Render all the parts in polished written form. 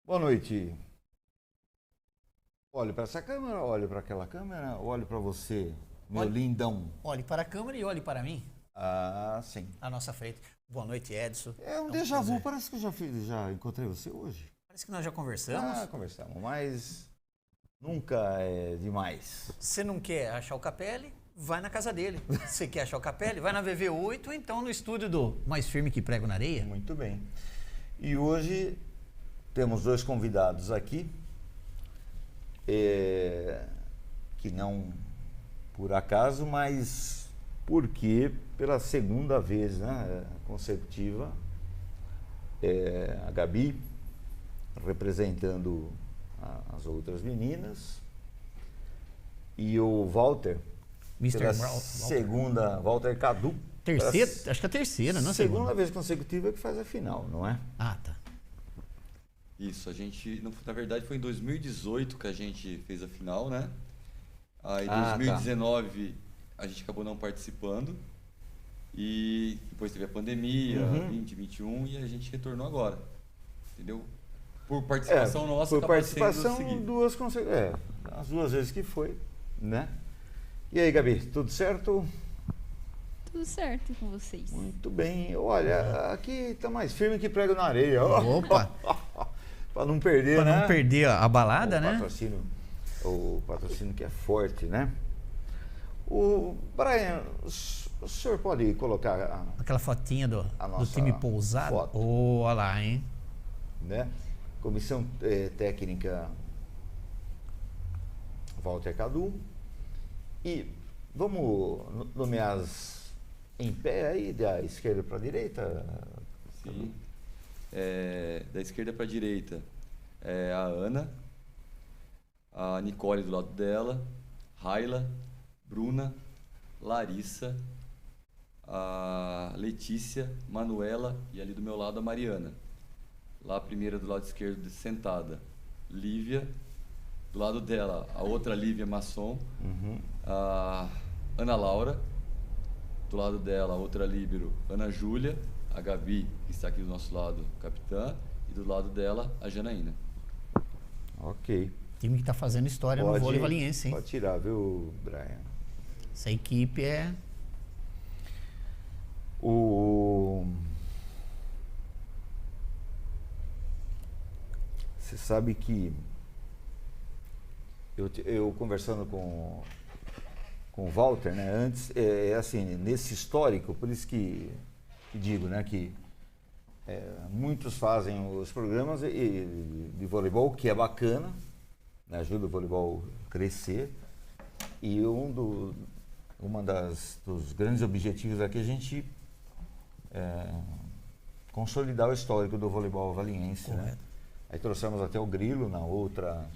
Boa noite. Olhe para essa câmera, olhe para aquela câmera, olhe para você, meu Olhe. lindão. Olhe para a câmera e olhe para mim, Ah, sim. à nossa frente. Boa noite, Edson. É um um déjà vu, prazer. parece que eu já encontrei você hoje. Parece que nós já conversamos. Conversamos, mas nunca é demais. Você não quer achar o Capelli? Vai na casa dele. Você quer achar o Capelli? Vai na VV8 ou então no estúdio do Mais Firme que Prego na Areia. Muito bem. E hoje temos dois convidados aqui, que não por acaso, mas porque pela segunda vez, né, consecutiva, a Gabi representando as outras meninas e o Walter, Mr. pela Walter. segunda, Walter Cadu. Terceira? pela Acho que é a terceira, não é a segunda segunda. vez consecutiva que faz a final, não é? Ah, tá. Isso, a gente, na verdade foi em 2018 que a gente fez a final, né? Aí em Ah, 2019 a gente acabou não participando e depois teve a pandemia, Uhum. 2021 e a gente retornou agora, entendeu? Por participação nossa, por acaba participação, sendo seguido. as duas vezes que foi, né? E aí, Gabi, tudo certo? Tudo certo com vocês. Muito bem. Olha, aqui tá mais firme que prego na areia. Opa! Para não perder, Para né? não perder a balada, né? O patrocínio que é forte, né? O Brian, o senhor pode colocar, Aquela fotinha do nossa time pousado. foto. Olha lá, hein? né? Comissão técnica Walter Cadu. E vamos nomear em pé aí, da esquerda para a direita? Sim. Da esquerda para a direita é a Ana, a Nicole do lado dela, Raila, Bruna, Larissa, a Letícia, Manuela e ali do meu lado a Mariana. Lá a primeira do lado esquerdo sentada, Lívia, do lado dela a outra Lívia Masson, a Ana Laura, do lado dela a outra líbero Ana Júlia, a Gabi, que está aqui do nosso lado, capitã, e do lado dela a Janaína. Ok. Time que tá fazendo história no vôlei valiense, hein? Pode tirar, viu, Brian? Essa equipe é... Você sabe que eu conversando com o Walter, né, antes, assim, nesse histórico, por isso que digo, né, que muitos fazem os programas de voleibol, que é bacana, né, ajuda o voleibol a crescer, e dos grandes objetivos aqui é a gente consolidar o histórico do voleibol valiense, né? Aí trouxemos até o Grilo na outra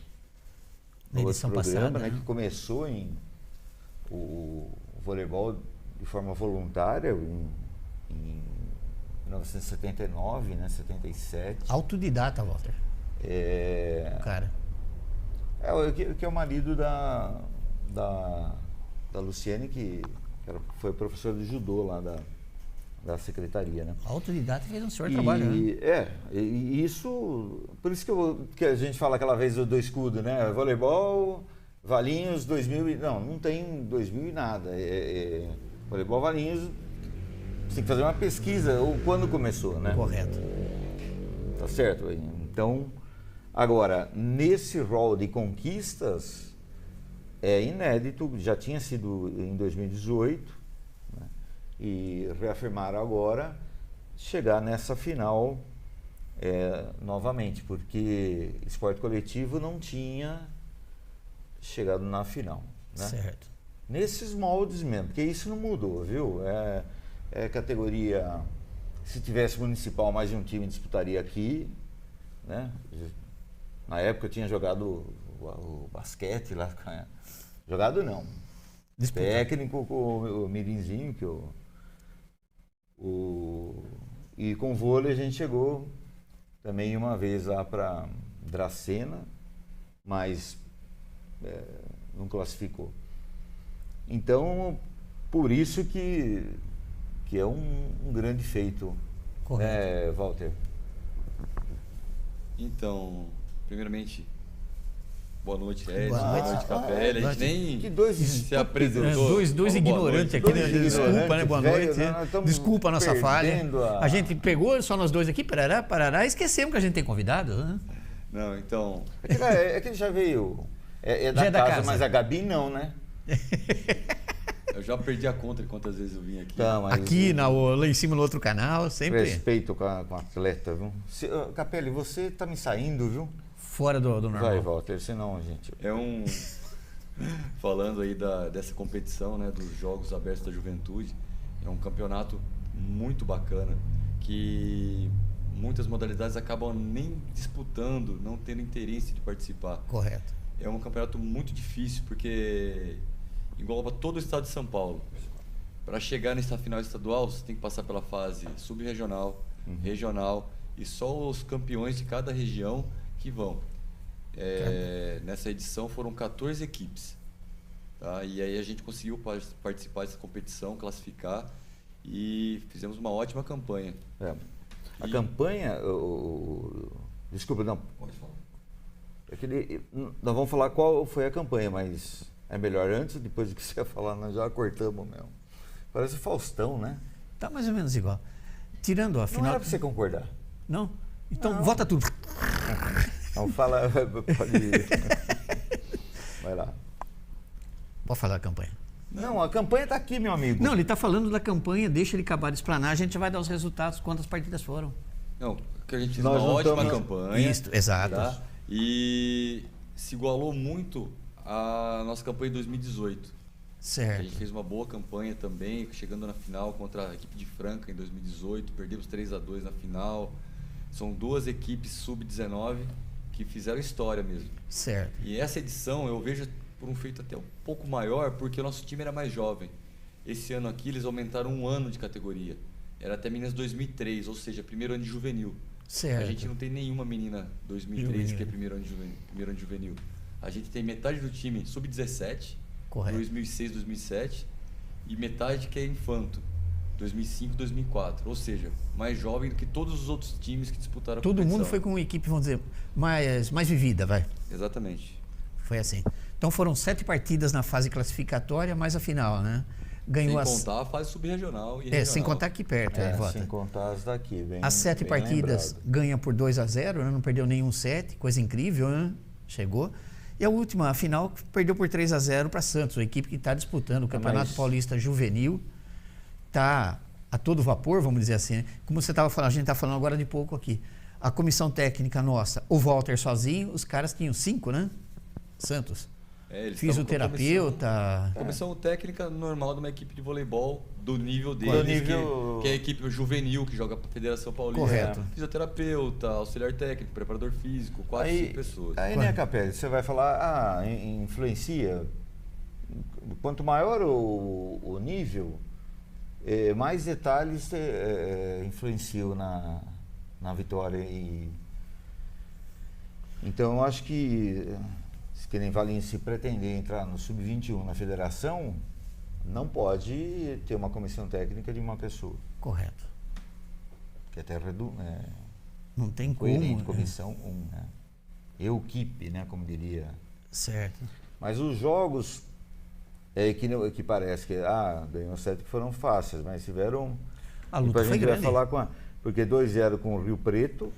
edição programa, passada, né, né? que começou o voleibol de forma voluntária em 1979, né, 77. Autodidata, Walter. Cara. Que é o marido da Luciene, que foi professora de judô lá da secretaria, né? Autodidata fez um senhor trabalho, né? E isso, por isso que a gente fala aquela vez do escudo, né? Voleibol, Valinhos 2000, não tem 2000 e nada. Voleibol Valinhos, você tem que fazer uma pesquisa, ou quando começou, né? Correto. Tá certo? Então, agora, nesse rol de conquistas, é inédito, já tinha sido em 2018, né? E reafirmaram agora chegar nessa final novamente, porque esporte coletivo não tinha chegado na final, né? Certo. Nesses moldes mesmo, porque isso não mudou, viu? Categoria, se tivesse municipal, mais de um time disputaria aqui, né? Na época eu tinha jogado o basquete lá, jogado não, Disputa. técnico com o Mirinzinho, e com vôlei a gente chegou também uma vez lá para Dracena, mas não classificou. Então, por isso que é um grande feito, Correto. Walter? Então, primeiramente, boa noite, Edson. Boa Boa noite. noite, Capelli. A gente nem Que dois se apresentou. Dois Falou boa ignorantes noite. aqui, né? Dois Desculpa, né? ignorantes, Boa velho, noite. nós estamos Desculpa a nossa falha. perdendo A gente pegou só nós dois aqui, parará, esquecemos que a gente tem convidado, né? Não, então, É que ele já veio. É Já da é da casa, casa. mas a Gabi não, né? eu já perdi a conta de quantas vezes eu vim aqui. Tá, mas Aqui, lá em cima no outro canal, sempre respeito com a atleta, viu? Capelli, você tá me saindo, viu? fora do Vai, normal. Walter, senão, gente. Falando aí dessa competição, né, dos Jogos Abertos da Juventude, é um campeonato muito bacana, que muitas modalidades acabam nem disputando, não tendo interesse de participar. Correto. É um campeonato muito difícil, porque engloba todo o estado de São Paulo. Para chegar nessa final estadual, você tem que passar pela fase sub-regional, regional, e só os campeões de cada região que vão. Nessa edição foram 14 equipes. Tá? E aí a gente conseguiu participar dessa competição, classificar, e fizemos uma ótima campanha. A campanha. Desculpa, não. Pode falar. Nós vamos falar qual foi a campanha, mas é melhor antes, depois do que você ia falar, nós já cortamos mesmo. Parece Faustão, né? Tá mais ou menos igual. Tirando a Não final. era pra você concordar. Não? Então, Não. vota tudo. Não, fala. Pode. Vai lá. Pode falar a campanha. Não, a campanha tá aqui, meu amigo. Não, ele está falando da campanha, deixa ele acabar de explanar, a gente vai dar os resultados, quantas partidas foram. Não, que a gente fez Nós uma não ótima estamos- campanha. Isso, exato. Tá? E se igualou muito à nossa campanha de 2018. A Certo. gente fez uma boa campanha também, chegando na final contra a equipe de Franca em 2018, perdemos 3-2 na final. São duas equipes sub-19 que fizeram história mesmo. Certo. E essa edição eu vejo por um feito até um pouco maior, porque o nosso time era mais jovem. Esse ano aqui eles aumentaram um ano de categoria. Era até meninas 2003, ou seja, primeiro ano de juvenil. Certo. A gente não tem nenhuma menina 2003 Juvenil. que é primeiro ano de juvenil. A gente tem metade do time sub-17, Correto. 2006, 2007, e metade que é infanto, 2005, 2004. Ou seja, mais jovem do que todos os outros times que disputaram a Todo competição. mundo foi com uma equipe, vamos dizer, mais vivida, vai. Exatamente. Foi assim. Então foram 7 partidas na fase classificatória, mais a final, né? Ganhou Sem contar a fase sub-regional e sem regional. contar aqui perto, Vota. sem contar as daqui. Bem, As 7 bem partidas lembrado. ganha por 2-0, né? Não perdeu nenhum set, coisa incrível, né? Chegou. E a última, a final, perdeu por 3-0 para Santos, a equipe que está disputando o Campeonato mas- Paulista Juvenil. Está a todo vapor, vamos dizer assim. Né? Como você estava falando, a gente está falando agora de pouco aqui. A comissão técnica nossa, o Walter sozinho, os caras tinham 5, né? Santos. Eles estavam com a Fisioterapeuta. comissão técnica normal de uma equipe de voleibol do nível deles, Do nível- que é a equipe juvenil que joga para a Federação Paulista. Correto. Fisioterapeuta, auxiliar técnico, preparador físico, 4, 5 pessoas. Aí, né, Capelli, você vai falar, influencia. Quanto maior o nível, mais detalhes influenciam na vitória. Então, eu acho que nem Valinho se pretender entrar no Sub-21 na federação, não pode ter uma comissão técnica de uma pessoa. Correto. Que até Não tem como. coerente, né? comissão 1, né? Equipe, né, como diria. Certo. Mas os jogos que parece que ganhou 7 que foram fáceis, mas tiveram. A luta Depois foi gente vai grande. falar porque 2-0 com o Rio Preto,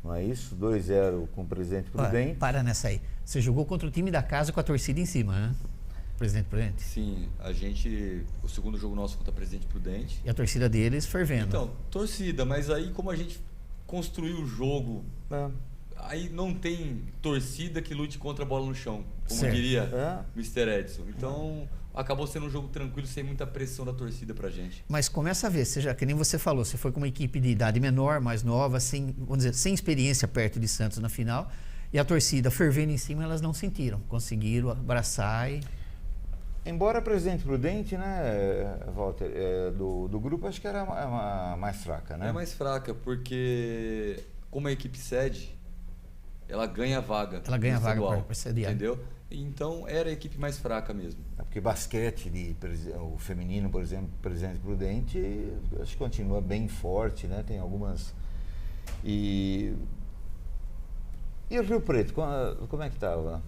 não é isso? 2-0 com o Presidente Olha, Prudente. para nessa aí. Você jogou contra o time da casa com a torcida em cima, né? Presidente Prudente. Sim, o segundo jogo nosso contra a Presidente Prudente. E a torcida deles fervendo. Então, torcida, mas aí como a gente construiu o jogo, É. aí não tem torcida que lute contra a bola no chão, como Certo. diria Mr. Edson. Então, acabou sendo um jogo tranquilo, sem muita pressão da torcida pra gente. Mas começa a ver, que nem você falou, você foi com uma equipe de idade menor, mais nova, vamos dizer, sem experiência perto de Santos na final, e a torcida fervendo em cima, elas não sentiram, conseguiram abraçar e... Embora Presidente Prudente, né, Walter, do grupo, acho que era a mais fraca, né? É mais fraca, porque como a equipe cede, ela ganha vaga. Ela ganha no vaga estadual, pra sediar. entendeu? Então, era a equipe mais fraca mesmo. Porque basquete, o feminino, por exemplo, Presidente Prudente, acho que continua bem forte, né? Tem algumas... E o Rio Preto, como é que estava?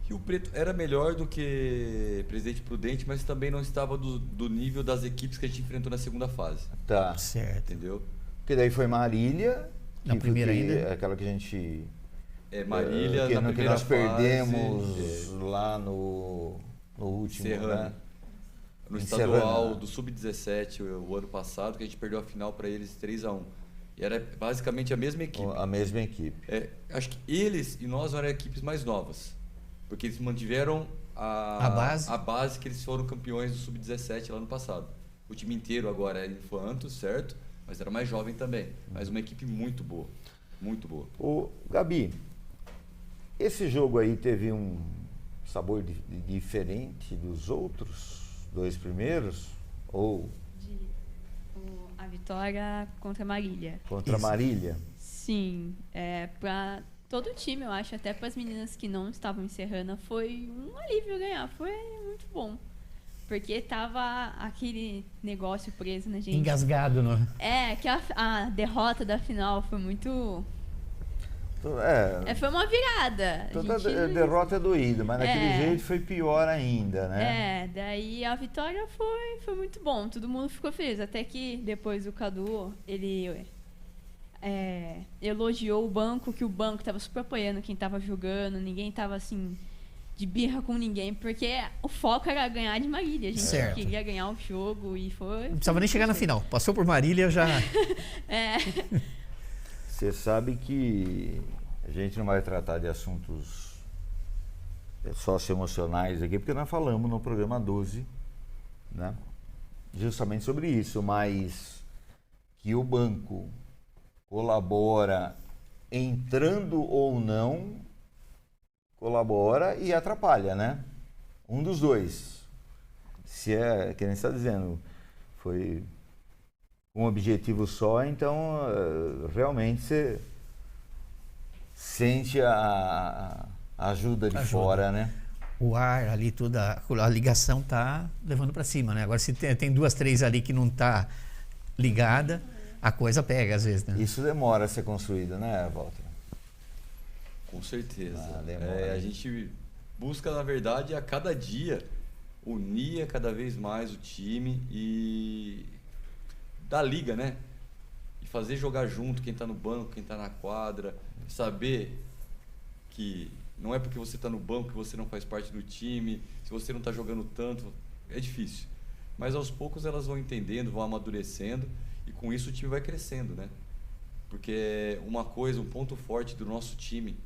Rio Preto era melhor do que Presidente Prudente, mas também não estava do nível das equipes que a gente enfrentou na segunda fase. Tá. Certo. Entendeu? Porque daí foi Marília. Na primeira ainda? É aquela que a gente... Marília, na que primeira nós perdemos fase, lá no último, Serrano. né? No Em estadual Serrano. do Sub-17, o ano passado, que a gente perdeu a final para eles 3-1. E era basicamente a mesma equipe. A mesma equipe. Acho que eles e nós eram equipes mais novas. Porque eles mantiveram A base? que eles foram campeões do Sub-17 lá no passado. O time inteiro agora é infanto, certo? Mas era mais jovem também. Mas uma equipe muito boa. Muito boa. Ô, Gabi, esse jogo aí teve um sabor diferente dos outros dois primeiros? Ou A vitória contra a Marília. contra a Isso. Marília? Sim, para todo o time, eu acho, até para as meninas que não estavam encerrando, foi um alívio ganhar. Foi muito bom. Porque tava aquele negócio preso na gente. Engasgado, não Que a derrota da final foi muito... foi uma virada. Toda gente- derrota é doída, mas daquele É. jeito foi pior ainda, né? Daí a vitória foi muito bom. Todo mundo ficou feliz. Até que depois o Cadu, ele elogiou o banco, que o banco tava super apoiando quem tava jogando. Ninguém tava assim... de birra com ninguém, porque o foco era ganhar de Marília. A gente Certo. queria ganhar o jogo e foi... Não precisava nem chegar na final. Passou por Marília, já... Você sabe que a gente não vai tratar de assuntos socioemocionais aqui, porque nós falamos no programa 12, né? Justamente sobre isso, mas que o banco colabora entrando ou não, colabora e atrapalha, né? Um dos dois. Se é, que nem você está dizendo, foi um objetivo só, então realmente você sente a ajuda de fora, né? O ar ali, toda a ligação tá levando para cima, né? Agora, se tem duas, três ali que não tá ligada, a coisa pega às vezes, né? Isso demora a ser construído, né, Walter? Com certeza. Demora. A gente busca, na verdade, a cada dia unir cada vez mais o time e dar liga, né? E fazer jogar junto quem está no banco, quem está na quadra, saber que não é porque você está no banco que você não faz parte do time, se você não está jogando tanto, é difícil. Mas aos poucos elas vão entendendo, vão amadurecendo e com isso o time vai crescendo, né? Porque uma coisa, um ponto forte do nosso time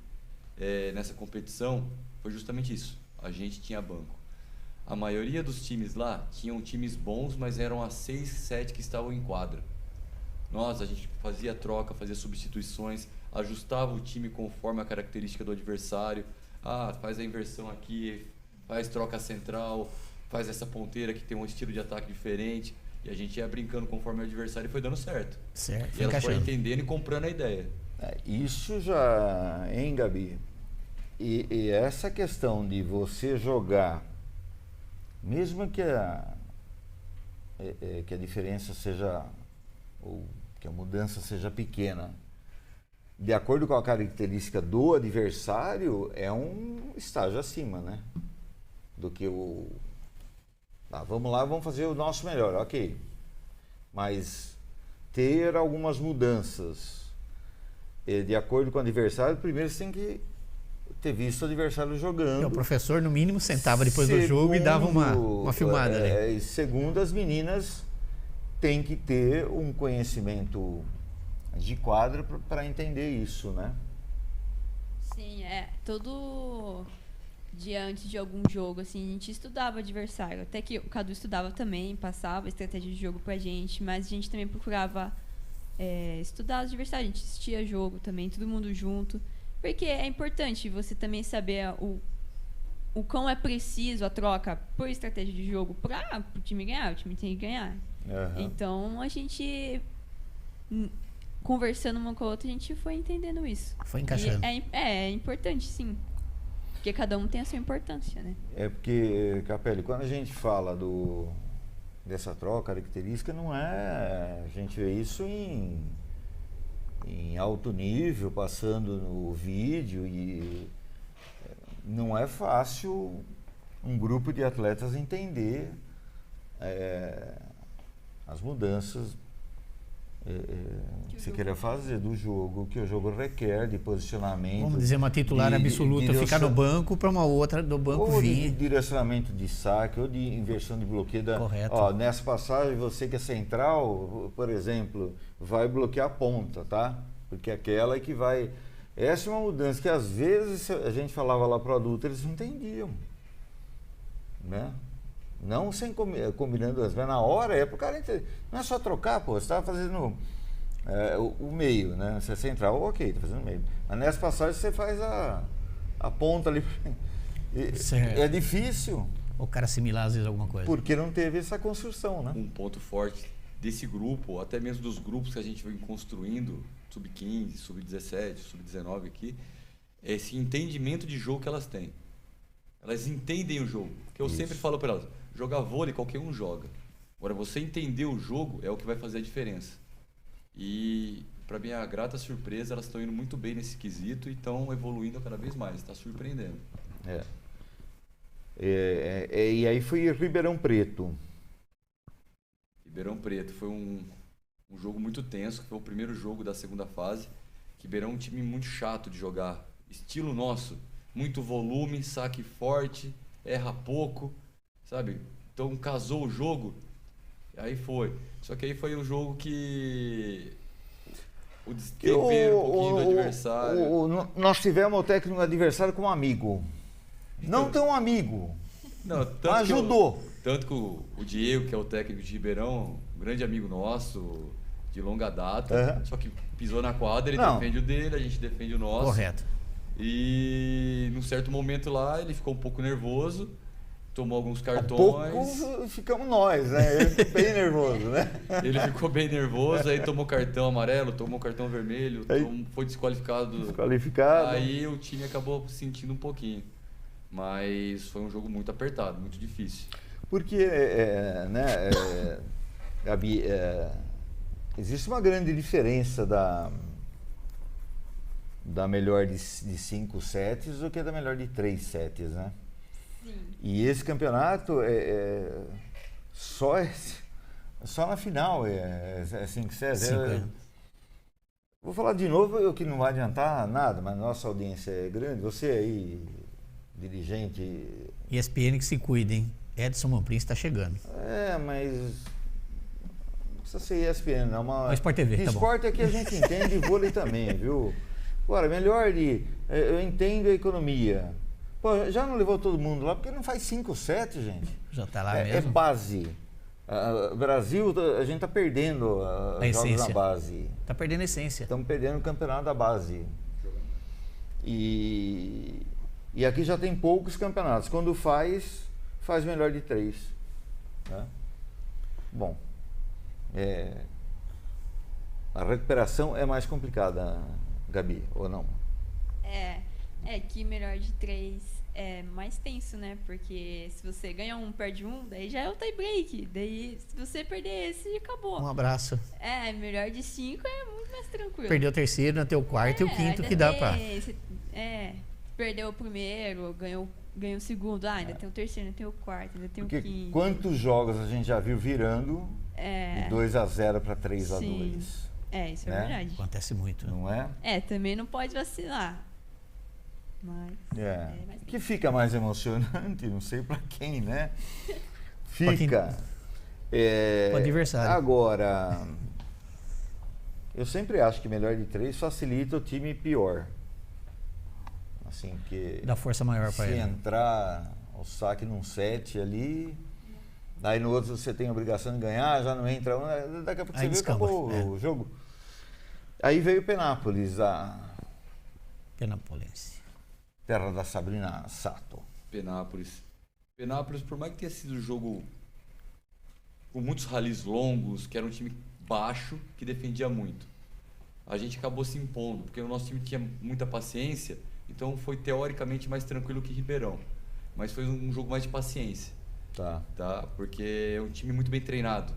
nessa competição foi justamente isso. A gente tinha banco. A maioria dos times lá tinham times bons, mas eram as 6, 7 que estavam em quadra. A gente fazia troca, fazia substituições, ajustava o time conforme a característica do adversário. Faz a inversão aqui, faz troca central, faz essa ponteira que tem um estilo de ataque diferente. E a gente ia brincando conforme o adversário e foi dando certo. Certo. E elas foram entendendo e comprando a ideia. Isso já, hein, Gabi? E essa questão de você jogar, mesmo que a diferença seja, ou que a mudança seja pequena, de acordo com a característica do adversário, é um estágio acima, né? Do que vamos lá, vamos fazer o nosso melhor, ok. Mas ter algumas mudanças de acordo com o adversário, primeiro você tem que ter visto o adversário jogando. O professor, no mínimo, sentava depois do jogo e dava uma filmada ali. Segundo, as meninas têm que ter um conhecimento de quadra para entender isso, né? Sim, todo dia antes de algum jogo, assim, a gente estudava o adversário. Até que o Cadu estudava também, passava estratégia de jogo pra gente, mas a gente também procurava estudar os adversários. A gente assistia jogo também, todo mundo junto. Porque é importante você também saber o quão é preciso a troca por estratégia de jogo para o time ganhar. O time tem que ganhar. Uhum. Então, a gente, conversando uma com a outra, a gente foi entendendo isso. Foi encaixando. E é importante, sim. Porque cada um tem a sua importância, né? Porque, Capelli, quando a gente fala dessa troca característica, não é... A gente vê isso em alto nível, passando no vídeo, e não é fácil um grupo de atletas entender as mudanças que você queira fazer do jogo, que o jogo requer de posicionamento. Vamos dizer, uma titular absoluta ficar no banco para uma outra do banco ou vir. de direcionamento de saque, ou de inversão de bloqueio. Correto. Ó, nessa passagem, você que é central, por exemplo, vai bloquear a ponta, tá? Porque aquela é que vai... Essa é uma mudança que às vezes a gente falava lá para o adulto, eles não entendiam, né? Não sem combinando as, mas na hora é para o cara entender. Não é só trocar, pô, você estava fazendo o meio, né? Você é central, ok, está fazendo o meio. Mas nessa passagem você faz a ponta ali. É difícil. O cara assimilar às vezes alguma coisa. Porque não teve essa construção, né? Um ponto forte desse grupo, ou até mesmo dos grupos que a gente vem construindo, sub-15, sub-17, sub-19 aqui, é esse entendimento de jogo que elas têm. Elas entendem o jogo. Que eu sempre falo para elas, jogar vôlei qualquer um joga. Agora, você entender o jogo é o que vai fazer a diferença. E, para minha grata surpresa, elas estão indo muito bem nesse quesito e estão evoluindo cada vez mais. Está surpreendendo. E aí foi Ribeirão Preto. Ribeirão Preto foi um jogo muito tenso, que foi o primeiro jogo da segunda fase. Ribeirão é um time muito chato de jogar. Estilo nosso. Muito volume, saque forte, erra pouco, sabe? Então casou o jogo, aí foi. Só que aí foi um jogo que o destempero um pouquinho do adversário. Nós tivemos o técnico adversário como amigo. Então, não tão amigo. Não, tanto ajudou. Tanto que o Diego, que é o técnico de Ribeirão, um grande amigo nosso, de longa data, só que pisou na quadra, ele defende o dele, a gente defende o nosso. Correto. E num certo momento lá ele ficou um pouco nervoso, tomou alguns cartões. Pouco ficamos nós, né? Ele ficou bem nervoso, né? Ele ficou bem nervoso, aí tomou cartão amarelo, tomou cartão vermelho, foi desqualificado. Aí o time acabou sentindo um pouquinho. Mas foi um jogo muito apertado, muito difícil. Porque, Gabi, existe uma grande diferença da melhor de 5 sets do que da melhor de 3 sets, né? Sim. E esse campeonato só na final é 5 sets. Vou falar de novo, que não vai adiantar nada, mas nossa audiência é grande. Você aí, dirigente... ESPN que se cuide, hein? Edson Monprince está chegando. Mas... Não precisa ser ESPN, não. Mas Sport TV, de tá esporte bom. é que a gente entende, vôlei também, viu? Agora, melhor eu entendo a economia. Pô, já não levou todo mundo lá, porque não faz 5 sets, gente. Já está lá mesmo. É base. Brasil, a gente está perdendo os jogos na base. Está perdendo a essência. Estamos perdendo o campeonato da base. E aqui já tem poucos campeonatos. Quando faz melhor de 3. Né? Bom, a recuperação é mais complicada, Gabi, ou não? Que melhor de 3 é mais tenso, né? Porque se você ganha um, perde um, daí já é o tie break. Daí, se você perder esse, acabou. Um abraço. Melhor de 5 é muito mais tranquilo. Perdeu o terceiro, ainda tem o quarto e o quinto que dá pra... Perdeu o primeiro, ganhou o segundo, ainda tem o terceiro, ainda tem o quarto, ainda tem o quinto. Quantos jogos a gente já viu virando de 2-0 para 3-2? Isso é verdade. Acontece muito. Não é? Também não pode vacilar. Mas que fica mais emocionante, não sei para quem, né? Fica. O adversário. Agora, eu sempre acho que melhor de 3 facilita o time pior. Assim, que dá força maior para ele. Se entrar o saque num set ali, aí no outro você tem a obrigação de ganhar, já não entra um, daqui a pouco aí você vê, acabou o jogo. Aí veio Penápolis, Penápolis. Terra da Sabrina Sato. Penápolis, por mais que tenha sido um jogo com muitos ralis longos, que era um time baixo, que defendia muito, a gente acabou se impondo, porque o nosso time tinha muita paciência. Então foi teoricamente mais tranquilo que Ribeirão. Mas foi um jogo mais de paciência. Tá? Porque é um time muito bem treinado.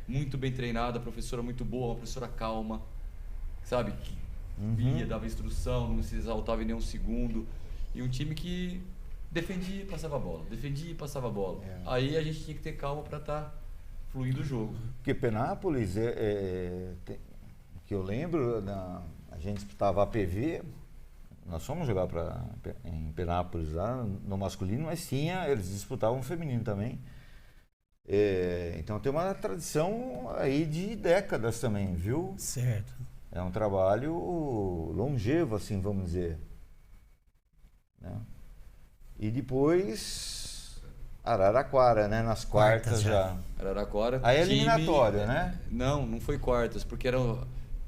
Muito bem treinado, a professora muito boa, uma professora calma. sabe? Que via, dava instrução, não se exaltava em nenhum segundo. E um time que defendia e passava a bola. Defendia e passava a bola. Aí a gente tinha que ter calma para estar fluindo o jogo. Porque Penápolis, que eu lembro, a gente disputava a PV, nós fomos jogar em Penápolis lá, no masculino, mas eles disputavam o feminino também. Então tem uma tradição aí de décadas também, viu? Certo. É um trabalho longevo, assim, vamos dizer. Né? E depois Araraquara, né? Nas quartas já. Araraquara. Aí é eliminatório, né? Não foi quartas, porque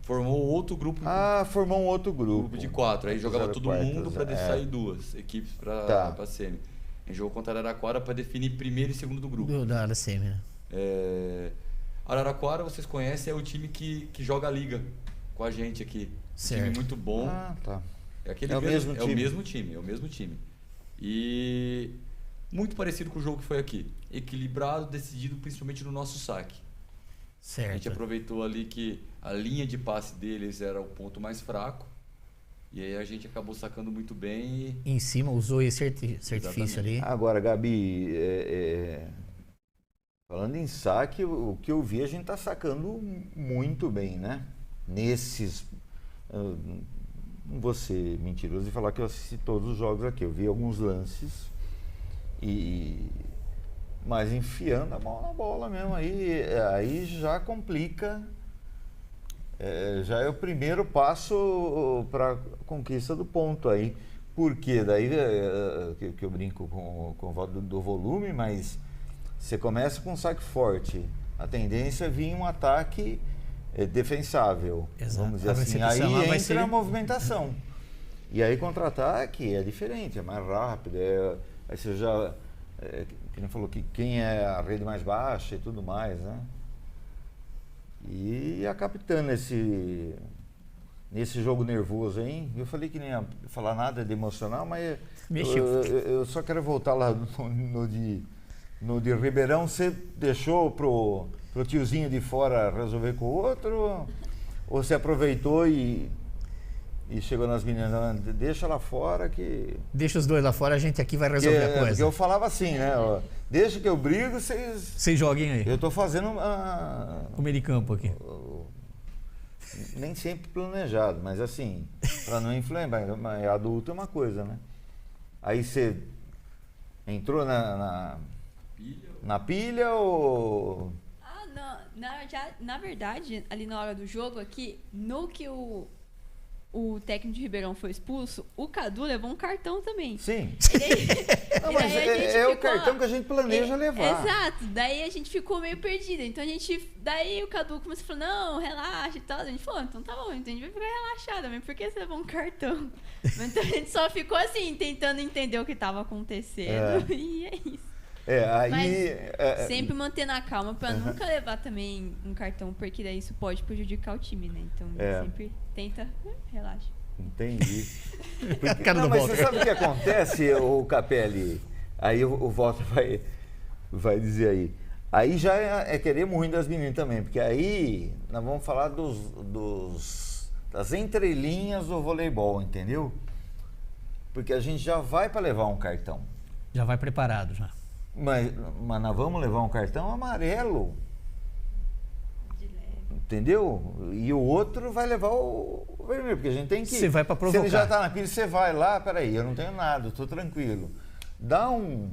formou outro grupo. Formou um outro grupo. Grupo de 4. Aí jogava todo quartas, mundo para sair 2 equipes para semi. A gente jogou contra Araraquara para definir primeiro e segundo do grupo. Da semi, né? Araraquara, vocês conhecem, é o time que joga a liga com a gente aqui. Certo. Um time muito bom. Tá. É o mesmo time. E muito parecido com o jogo que foi aqui. Equilibrado, decidido principalmente no nosso saque. Certo. A gente aproveitou ali que a linha de passe deles era o ponto mais fraco. E aí a gente acabou sacando muito bem. Em cima usou esse artifício ali. Agora, Gabi, falando em saque, o que eu vi a gente tá sacando muito bem, né? Não vou ser mentiroso e falar que eu assisti todos os jogos aqui. Eu vi alguns lances, mas enfiando a mão na bola mesmo, aí já complica. Já é o primeiro passo para a conquista do ponto aí. Porque daí que eu brinco com o voto do volume, mas você começa com um saque forte. A tendência é vir um ataque defensável. Exato. Vamos dizer assim. Aí entra a movimentação. E aí contra-ataque é diferente, é mais rápido. Aí você já. Quem falou que quem é a rede mais baixa e tudo mais, né? E a capitã nesse jogo nervoso aí, eu falei que nem ia falar nada de emocional, mas eu só quero voltar lá no de Ribeirão. Você deixou pro tiozinho de fora resolver com o outro? Ou você aproveitou e chegou nas meninas, deixa lá fora que... Deixa os dois lá fora, a gente aqui vai resolver a coisa. Porque eu falava assim, né? Deixa que eu brigo, vocês joguem aí. Eu tô fazendo o meio de campo aqui. Nem sempre planejado, mas assim, para não influenciar, mas adulto é uma coisa, né? Aí você entrou na pilha ou... Na verdade, ali na hora do jogo aqui, no que o técnico de Ribeirão foi expulso, o Cadu levou um cartão também. Sim. Não, mas o cartão que a gente planeja levar. Exato. Daí a gente ficou meio perdida. Então daí o Cadu começou a falar, não, relaxa e tal. A gente falou, então tá bom, então a gente vai ficar relaxada, mas por que você levou um cartão? Então a gente só ficou assim, tentando entender o que tava acontecendo. E é isso. Mas sempre mantendo a calma pra nunca levar também um cartão, porque daí isso pode prejudicar o time, né? Então sempre tenta, relaxa. Entendi. Não, mas você sabe o que acontece, o Capelli? Aí o Walter vai dizer aí. Aí já é querer muito das meninas também, porque aí nós vamos falar das entrelinhas do voleibol, entendeu? Porque a gente já vai para levar um cartão. Já vai preparado, já. Mas nós vamos levar um cartão amarelo. De leve. Entendeu? E o outro vai levar o vermelho, porque a gente tem que... Você vai para provocar. Se ele já está na pilha, você vai lá, peraí, eu não tenho nada, estou tranquilo. Dá um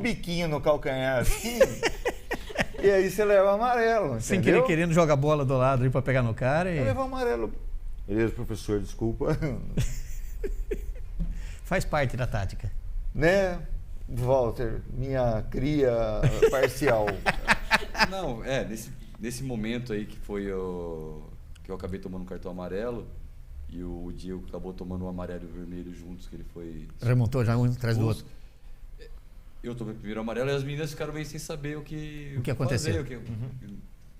biquinho no calcanhar assim, e aí você leva amarelo, sem entendeu? querendo jogar bola do lado ali para pegar no cara e... Eu levo amarelo. Beleza, professor, desculpa. Faz parte da tática. Né? Walter, minha cria parcial. Não, nesse momento aí que foi que eu acabei tomando um cartão amarelo e o Diego acabou tomando um amarelo e o vermelho juntos, que ele foi... Remontou já um atrás do outro. Eu tomei primeiro amarelo e as meninas ficaram meio sem saber o que aconteceu. Fazer,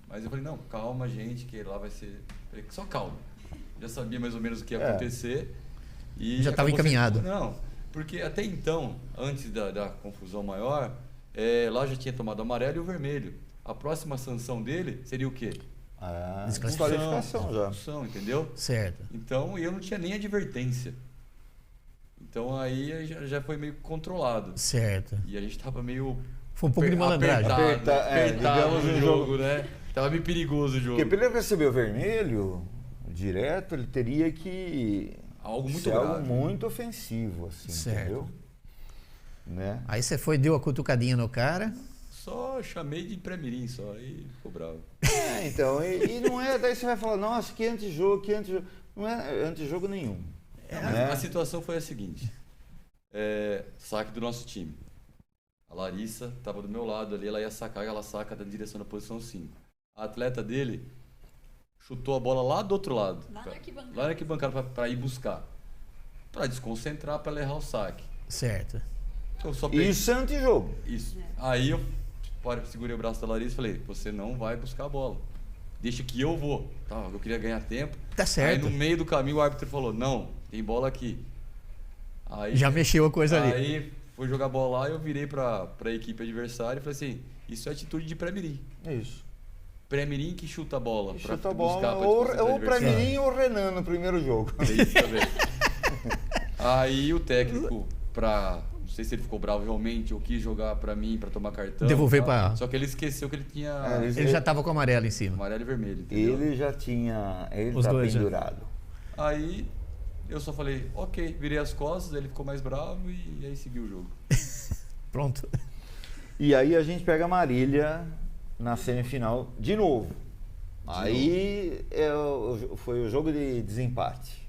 Mas eu falei, não, calma, gente, que lá vai ser... Falei, só calma. Já sabia mais ou menos o que ia acontecer. E já estava encaminhado. Não, porque até então, antes da confusão maior, lá já tinha tomado o amarelo e o vermelho. A próxima sanção dele seria o quê? Ah, Desclassificação. desqualificação já. Expulsão, entendeu? Certo. Então, eu não tinha nem advertência. Então, aí já foi meio controlado. Certo. E a gente tava meio Foi um pouco de malandragem. apertado digamos, no um jogo, né? Tava meio perigoso o jogo. Porque para ele receber o vermelho direto, ele teria que Algo muito ser grave. algo muito ofensivo, assim, Certo. entendeu? Né? Aí você foi, deu a cutucadinha no cara. Só chamei de pré-mirim só, aí ficou bravo. Então, e não é, daí você vai falar, nossa, que antijogo, que antijogo. Não é antijogo nenhum. né? A situação foi a seguinte: saque do nosso time. A Larissa estava do meu lado ali, ela ia sacar, ela saca da direção da posição 5. A atleta dele chutou a bola lá do outro lado. Lá na arquibancada. Lá na arquibancada para ir buscar. Para desconcentrar, para ela errar o saque. Certo. Eu só peguei. Isso é antijogo. Isso. Aí eu segurei o braço da Larissa e falei: você não vai buscar a bola. Deixa que eu vou. Tá, eu queria ganhar tempo. Tá certo. Aí no meio do caminho o árbitro falou: não, tem bola aqui. Aí, Já mexeu a coisa ali. Aí fui jogar bola lá e eu virei pra equipe adversária e falei assim: isso é atitude de pré-mirim. É isso. Pré-mirim que chuta a bola. Que pra chuta a buscar, bola, pra ou desconcentrar o para adversário. mim ou o Renan no primeiro jogo. É isso também. Aí o técnico, não sei se ele ficou bravo realmente ou quis jogar pra mim pra tomar cartão. Devolver tá? pra- Só que ele esqueceu que ele tinha Ele já tava com amarelo em cima. amarelo e vermelho, entendeu? Ele já tinha. Ele Os tá dois, já. pendurado. Aí eu só falei: ok, virei as costas, ele ficou mais bravo e aí seguiu o jogo. Pronto. E aí a gente pega a Marília na semifinal de novo. Aí foi o jogo de desempate.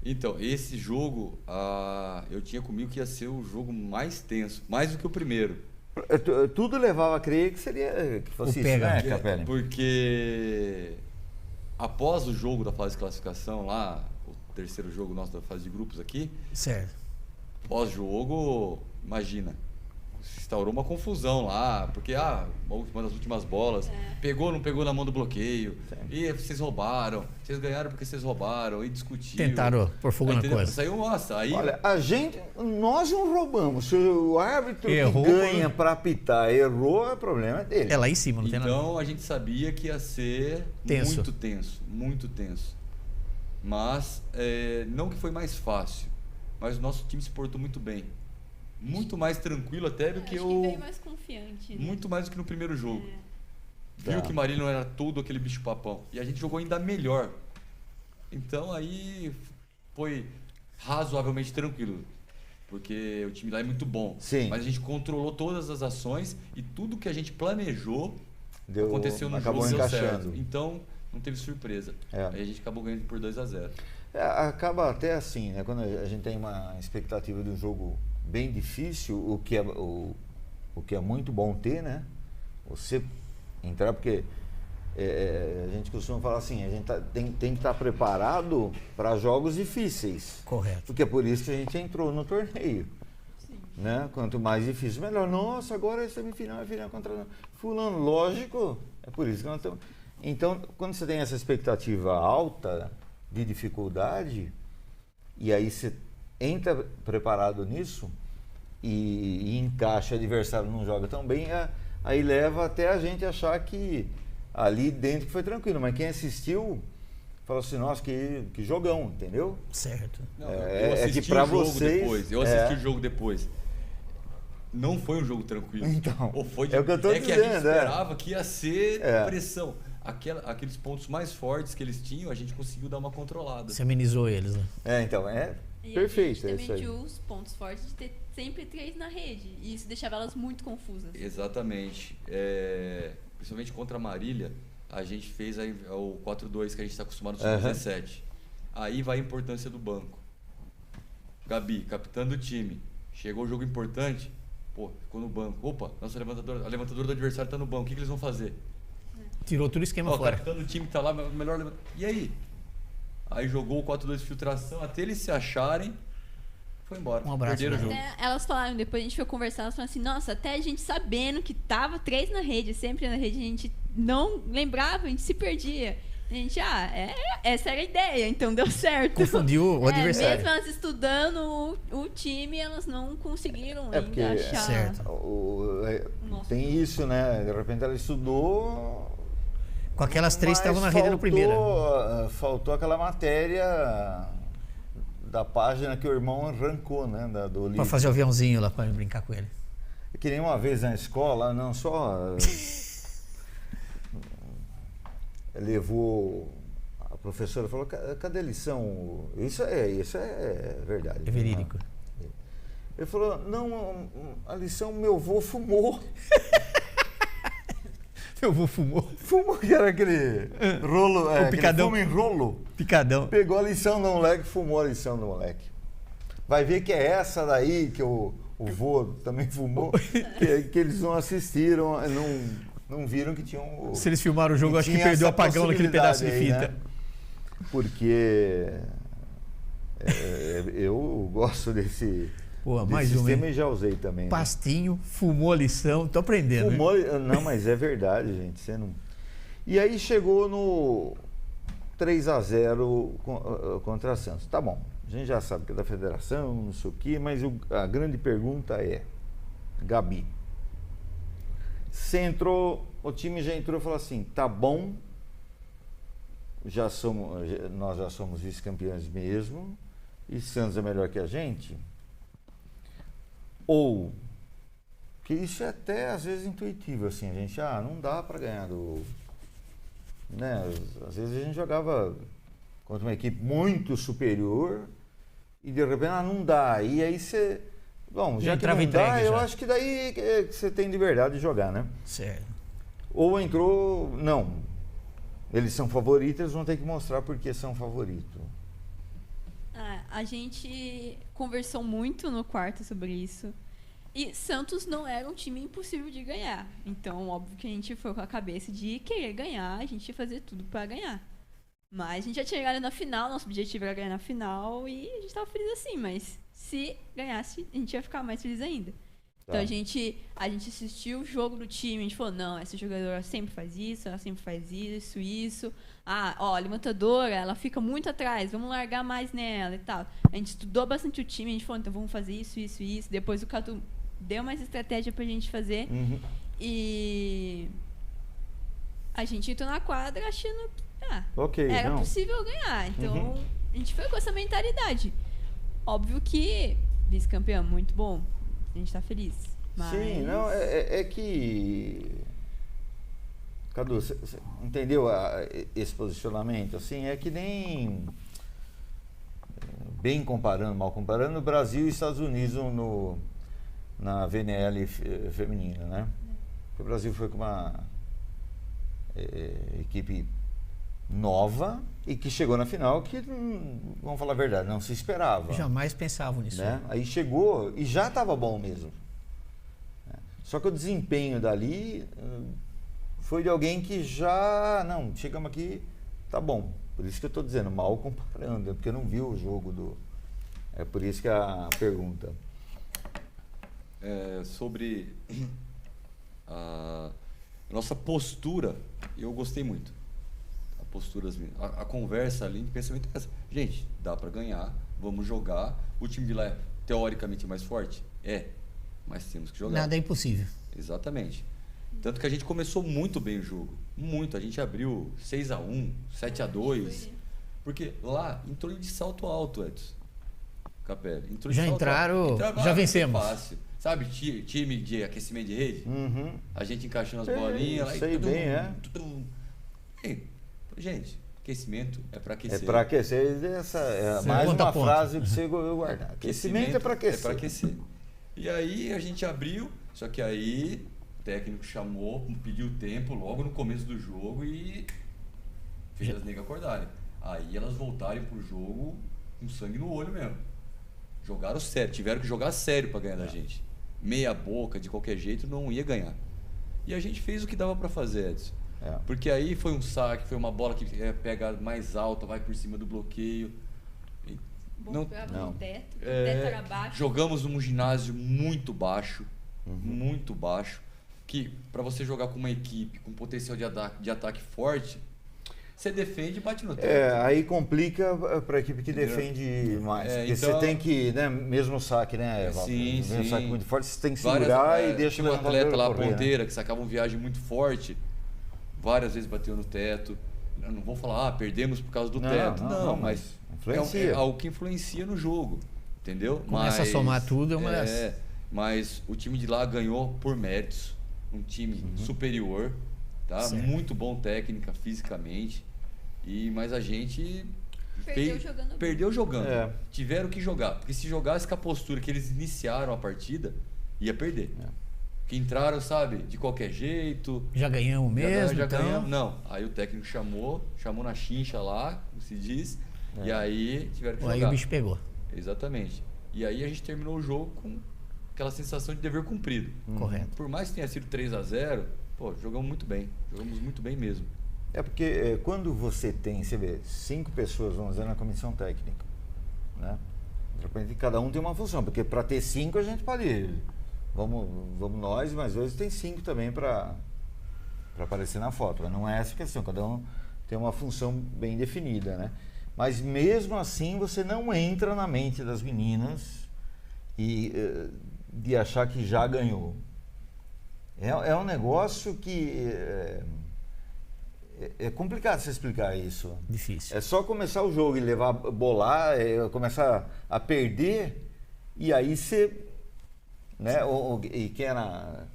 Então, esse jogo, eu tinha comigo que ia ser o jogo mais tenso, mais do que o primeiro. Tudo levava a crer que seria que fosse O isso, pega. né, Capelli? Porque após o jogo da fase de classificação lá, o terceiro jogo nosso da fase de grupos aqui, Certo. pós-jogo, imagina, se instaurou uma confusão lá, porque uma das últimas bolas, pegou ou não pegou na mão do bloqueio, e vocês roubaram, vocês ganharam porque vocês roubaram, e discutiram. Tentaram pôr fogo na Entendeu? coisa. Saiu, nossa, aí... Olha, nós não roubamos. Se o árbitro Errou, que ganha para apitar errou, o problema é dele. É lá em cima, não tem nada. Então a gente sabia que ia ser Tenso. muito tenso, muito tenso. Mas não que foi mais fácil, mas o nosso time se portou muito bem. Muito mais tranquilo até do que Acho que veio mais confiante. Né? muito mais do que no primeiro jogo. Tá. Viu que Marília não era todo aquele bicho papão. E a gente jogou ainda melhor. Então aí foi razoavelmente tranquilo. Porque o time lá é muito bom. Sim. Mas a gente controlou todas as ações e tudo que a gente planejou aconteceu no acabou jogo, deu encaixando. certo. Então não teve surpresa. É. Aí a gente acabou ganhando por 2-0. Acaba até assim, né? Quando a gente tem uma expectativa de um jogo bem difícil, o que é muito bom ter, né? Você entrar, porque a gente costuma falar assim, a gente tem que estar preparado para jogos difíceis. Correto. Porque é por isso que a gente entrou no torneio. Sim. Né? Quanto mais difícil, melhor. Nossa, agora é semifinal, é final contra fulano. Lógico, é por isso que nós estamos... Então, quando você tem essa expectativa alta de dificuldade, e aí você entra preparado nisso e encaixa, o adversário não joga tão bem, aí leva até a gente achar que ali dentro foi tranquilo. Mas quem assistiu falou assim, nossa, que jogão, entendeu? Certo. Não, É eu assisti que pra o jogo vocês- depois. Eu assisti o jogo depois. Não foi um jogo tranquilo. Então, Ou foi é o que eu tô que a gente dizendo, esperava que ia ser É. pressão. Aqueles pontos mais fortes que eles tinham, a gente conseguiu dar uma controlada. Você amenizou eles, né? Então, E perfeito, a é gente isso também aí. tinha os pontos fortes de ter sempre 3 na rede. E isso deixava elas muito confusas. Exatamente. Principalmente contra a Marília, a gente fez aí o 4-2 que a gente está acostumado no Sub-17. Aí vai a importância do banco. Gabi, capitã do time. Chegou o jogo importante, ficou no banco. Opa, a levantadora do adversário está no banco. O que eles vão fazer? Tirou todo o esquema O fora. capitão do time tá lá, melhor levanta. E aí? Aí jogou o 4-2 de filtração, até eles se acharem, foi embora. Um abraço, Perderam o jogo. Até elas falaram, depois a gente foi conversar, elas falaram assim, nossa, até a gente sabendo que tava 3 na rede, sempre na rede, a gente não lembrava, a gente se perdia. A gente, essa era a ideia, então deu certo. Confundiu o adversário. Mesmo elas estudando o time, elas não conseguiram porque- ainda achar. Certo. Nossa. Tem isso, né? De repente ela estudou. Com aquelas 3 que Mas estavam na rede na primeira. Faltou aquela matéria da página que o irmão arrancou, né? Do livro. Pra fazer o aviãozinho lá, pra brincar com ele. Que nem uma vez na escola, não só levou, a professora falou, cadê a lição? Isso é verdade. É verídico. Ele falou, não, a lição meu avô fumou. Meu avô fumou. Fumou, que era aquele rolo, O picadão. fumo em rolo. Picadão. Pegou a lição do moleque, fumou a lição do moleque. Vai ver que é essa daí que o vô também fumou, que eles não assistiram, não viram que tinham... Se eles filmaram o jogo, acho que tinha perdeu o essa apagão naquele pedaço de possibilidade fita. aí, né? Porque eu gosto desse, Pô, desse mais uma, sistema hein? e já usei também. Né? Pastinho, fumou a lição, tô aprendendo. Fumou, não, mas é verdade, gente. Você não... E aí chegou no 3-0 contra a Santos. Tá bom, a gente já sabe que é da federação, não sei o quê, mas a grande pergunta é, Gabi, você entrou, o time já entrou e falou assim, tá bom, nós já somos vice-campeões mesmo, e Santos é melhor que a gente? Ou, que isso é até às vezes intuitivo, assim, a gente, não dá para ganhar do... Né? Às vezes a gente jogava contra uma equipe muito superior e de repente, não dá, e aí você... Bom, já que não dá, eu acho que daí que você tem liberdade de jogar, né? Certo. Ou entrou, não, eles são favoritos, eles vão ter que mostrar porque são favoritos. A gente conversou muito no quarto sobre isso. E Santos não era um time impossível de ganhar. Então, óbvio que a gente foi com a cabeça de querer ganhar, a gente ia fazer tudo para ganhar. Mas a gente já tinha chegado na final, nosso objetivo era ganhar na final e a gente estava feliz assim, mas se ganhasse, a gente ia ficar mais feliz ainda. Então a gente assistiu o jogo do time, a gente falou, não, essa jogadora sempre faz isso, ela sempre faz isso. A levantadora, ela fica muito atrás, vamos largar mais nela e tal. A gente estudou bastante o time, a gente falou, então vamos fazer isso. Depois o Catu deu mais estratégia pra gente fazer. Uhum. E a gente entrou na quadra achando que era não. possível ganhar. Então a gente foi com essa mentalidade. Óbvio que vice-campeão, muito bom. A gente tá feliz. Mas... Sim, não, é que... Cadu, você entendeu esse posicionamento? Assim, é que nem... Bem comparando, mal comparando, Brasil e Estados Unidos na VNL feminina, né? Porque o Brasil foi com uma equipe nova e que chegou na final que, vamos falar a verdade, não se esperava. Jamais pensavam nisso. Né? Aí chegou e já estava bom mesmo. Só que o desempenho dali foi de alguém que já... Não, chegamos aqui, tá bom. Por isso que eu estou dizendo, mal comparando, porque eu não vi o jogo do... É por isso que a pergunta... Sobre a nossa postura, eu gostei muito. A conversa ali, de pensamento é essa. Gente, dá para ganhar, vamos jogar. O time de lá é teoricamente mais forte? Mas temos que jogar. Nada é impossível. Exatamente. Tanto que a gente começou muito bem o jogo. Muito. A gente abriu 6-1, 7-2. Porque lá entrou de salto alto, Edson Capelli. Entrou de Já salto entraram, alto. já vencemos. Fácil. Sabe, time de aquecimento de rede? Uhum. A gente encaixando as bolinhas. Lá, sei bem, Gente, aquecimento é para aquecer. É para aquecer. Essa é mais uma frase para você guardar. Aquecimento é para aquecer. É para aquecer. E aí a gente abriu, só que aí o técnico chamou, pediu tempo logo no começo do jogo e fez as negas acordarem. Aí elas voltarem pro jogo com sangue no olho mesmo. Jogaram sério, tiveram que jogar sério para ganhar da gente. Meia boca, de qualquer jeito, não ia ganhar. E a gente fez o que dava para fazer, Edson. Porque aí foi um saque, foi uma bola que pega mais alta, vai por cima do bloqueio. No teto era baixo. Jogamos num ginásio muito baixo, que para você jogar com uma equipe com potencial de ataque forte, você defende e bate no teto. Aí complica para a equipe que defende mais. Porque então, você tem que, né, mesmo saque, né? Sim. Saque muito forte, você tem que segurar e deixa o atleta lá, a ponteira, que sacava uma viagem muito forte. várias vezes bateu no teto. Eu não vou falar, perdemos por causa do teto. Não, mas influencia. É algo que influencia no jogo, entendeu? Começa a somar tudo, é uma dessas. Mas o time de lá ganhou por méritos, um time superior, tá? Certo. Muito bom técnica, fisicamente, mas a gente perdeu jogando. Tiveram que jogar, porque se jogasse com a postura que eles iniciaram a partida, ia perder. Que entraram, sabe, de qualquer jeito. Já ganhamos mesmo, já então... ganhamos. Não, aí o técnico chamou na chincha lá, como se diz, e aí tiveram que jogar. Aí o bicho pegou. Exatamente. E aí a gente terminou o jogo com aquela sensação de dever cumprido. Correto. Por mais que tenha sido 3-0, pô, jogamos muito bem mesmo. É porque quando você vê 5 pessoas, vamos dizer, na comissão técnica, né? De repente cada um tem uma função, porque para ter 5 a gente pode... Vamos nós, mas hoje tem 5 também para aparecer na foto. Mas não é essa a questão, cada um tem uma função bem definida, né? Mas mesmo assim você não entra na mente das meninas e de achar que já ganhou. É um negócio que é complicado você explicar isso. Difícil. É só começar o jogo e bolar, começar a perder, e aí você... Né? E quem era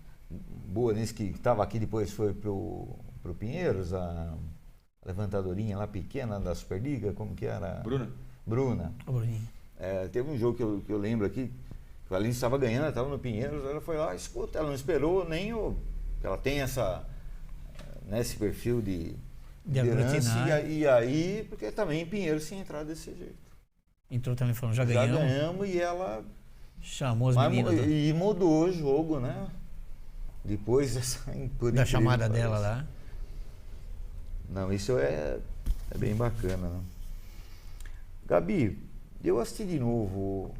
boa nisso, que estava aqui depois foi pro Pinheiros, a levantadorinha lá pequena da Superliga, como que era? Bruna. Teve um jogo que eu lembro aqui, que a Aline estava ganhando, ela estava no Pinheiros, ela foi lá, escuta, ela não esperou nem ela tem esse perfil de liderança, e aí, porque também em Pinheiros tinha entrado desse jeito. Entrou também falando, já ganhamos, e ela... Chamou as meninas. E mudou o jogo, né? Depois da chamada dela lá. Não, isso é bem bacana, né? Gabi, eu assisti de novo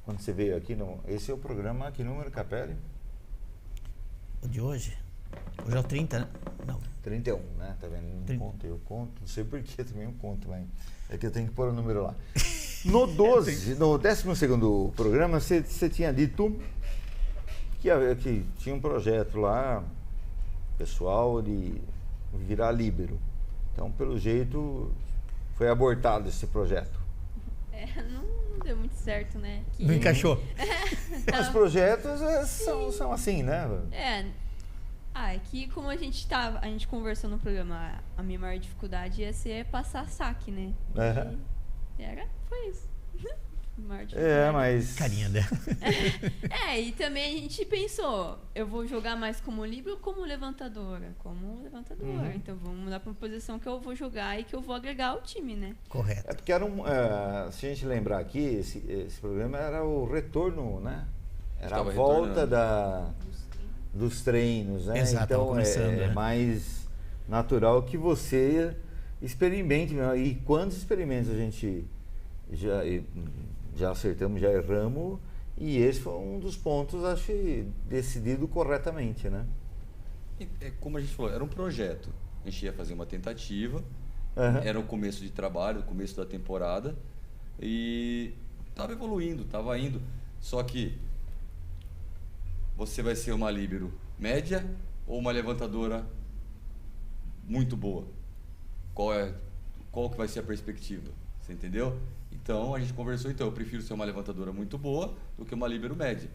quando você veio aqui. Esse é o programa, que número, Capelli? O de hoje? Hoje é o 30, né? Não. 31, né? Tá vendo? Eu conto, não sei porquê também eu conto, mas é que eu tenho que pôr o número lá. No 12º programa, você tinha dito que tinha um projeto lá, pessoal, de virar líbero. Então, pelo jeito, foi abortado esse projeto. Não deu muito certo, né? Não encaixou. Os projetos são assim, né? É que como a gente conversou no programa, a minha maior dificuldade ia ser passar saque, né? Foi isso. Mas... Carinha dela. E também a gente pensou, eu vou jogar mais como líbero ou como levantadora? Como levantadora. Então vamos mudar para uma posição que eu vou jogar e que eu vou agregar ao time, né? Correto. É porque se a gente lembrar aqui, esse programa era o retorno, né? Era a volta dos treinos, né? Exato, então é mais natural que você experimente, né? E quantos experimentos a gente já acertamos, já erramos, e esse foi um dos pontos, acho, decidido corretamente, né? Como a gente falou, era um projeto. A gente ia fazer uma tentativa, era o começo de trabalho, o começo da temporada, e estava evoluindo, estava indo. Só que você vai ser uma líbero média ou uma levantadora muito boa? Qual que vai ser a perspectiva? Você entendeu? Então a gente conversou, eu prefiro ser uma levantadora muito boa do que uma líbero média.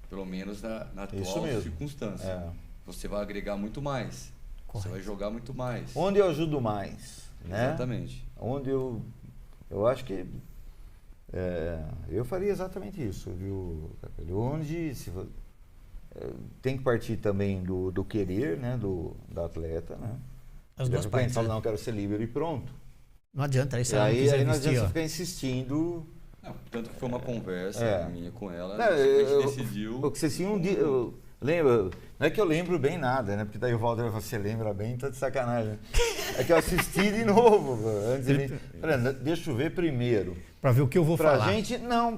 Pelo menos na atual circunstância. Você vai agregar muito mais. Correto. Você vai jogar muito mais. Onde eu ajudo mais, né? Exatamente. Onde eu acho que eu faria exatamente isso, viu, Capelli? Onde tem que partir também do querer, né, do atleta, né? As duas partes. Fala, não, quero ser líbero e pronto. Não adianta, aí não adianta você ficar insistindo. Não, tanto que foi uma conversa minha com ela, a gente decidiu. Porque você tinha um dia. Lembra? Não é que eu lembro bem nada, né? Porque daí o Walter vai falar, você lembra bem, tá de sacanagem. É que eu assisti de novo, antes de mim. Deixa eu ver primeiro. Pra ver o que eu vou falar. Pra gente, não,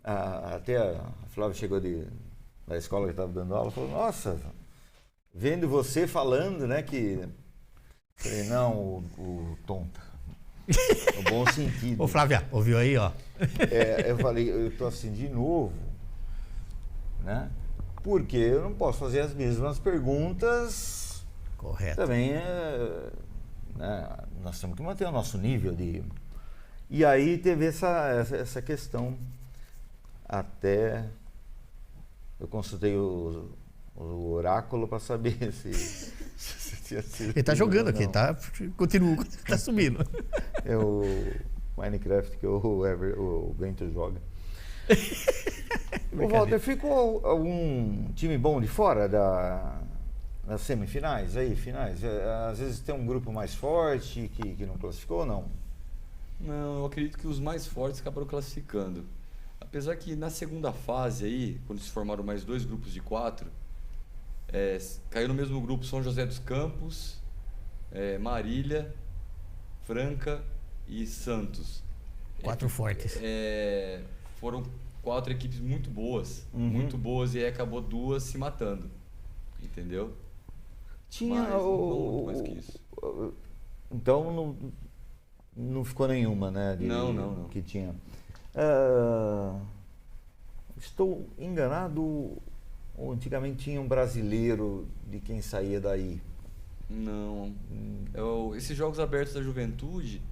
até a Flávia chegou da escola que estava dando aula, falou, nossa, vendo você falando, né, que... Falei, não, o tonta. No bom sentido. Ô, Flávia, ouviu aí, ó? Eu falei, eu tô assim de novo, né? Porque eu não posso fazer as mesmas perguntas. Correto. Também né, nós temos que manter o nosso nível de... E aí teve essa questão. Até eu consultei o oráculo para saber se tinha sido. Ele tá jogando aqui, tá? Continua, tá subindo. É o Minecraft que o Bento joga. O Walter, ficou algum time bom de fora das semifinais, aí, finais? Às vezes tem um grupo mais forte que não classificou ou não? Não, eu acredito que os mais fortes acabaram classificando. Apesar que na segunda fase aí, quando se formaram mais 2 grupos de 4, caiu no mesmo grupo São José dos Campos, Marília, Franca e Santos. 4 fortes. Foram 4 equipes muito boas, e aí acabou 2 se matando, entendeu? Tinha Mas não muito mais que isso. Então não ficou nenhuma, né? Não. Que tinha. Estou enganado, ou antigamente tinha um brasileiro de quem saía daí? Não. Esses jogos abertos da juventude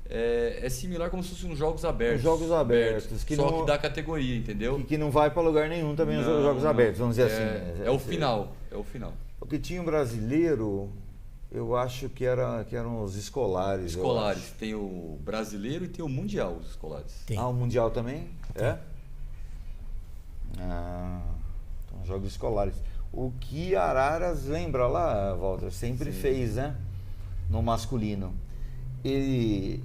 é similar como se fossem uns jogos abertos. Os jogos abertos. Que dá categoria, entendeu? Que não vai para lugar nenhum também os jogos abertos, vamos dizer assim. É o final. Porque tinha um brasileiro, eu acho que eram os escolares. Escolares. Tem o brasileiro e tem o mundial, os escolares. Tem. O mundial também? É? Então, jogos escolares. O que Araras, lembra lá, Walter, sempre fez, né? No masculino. Ele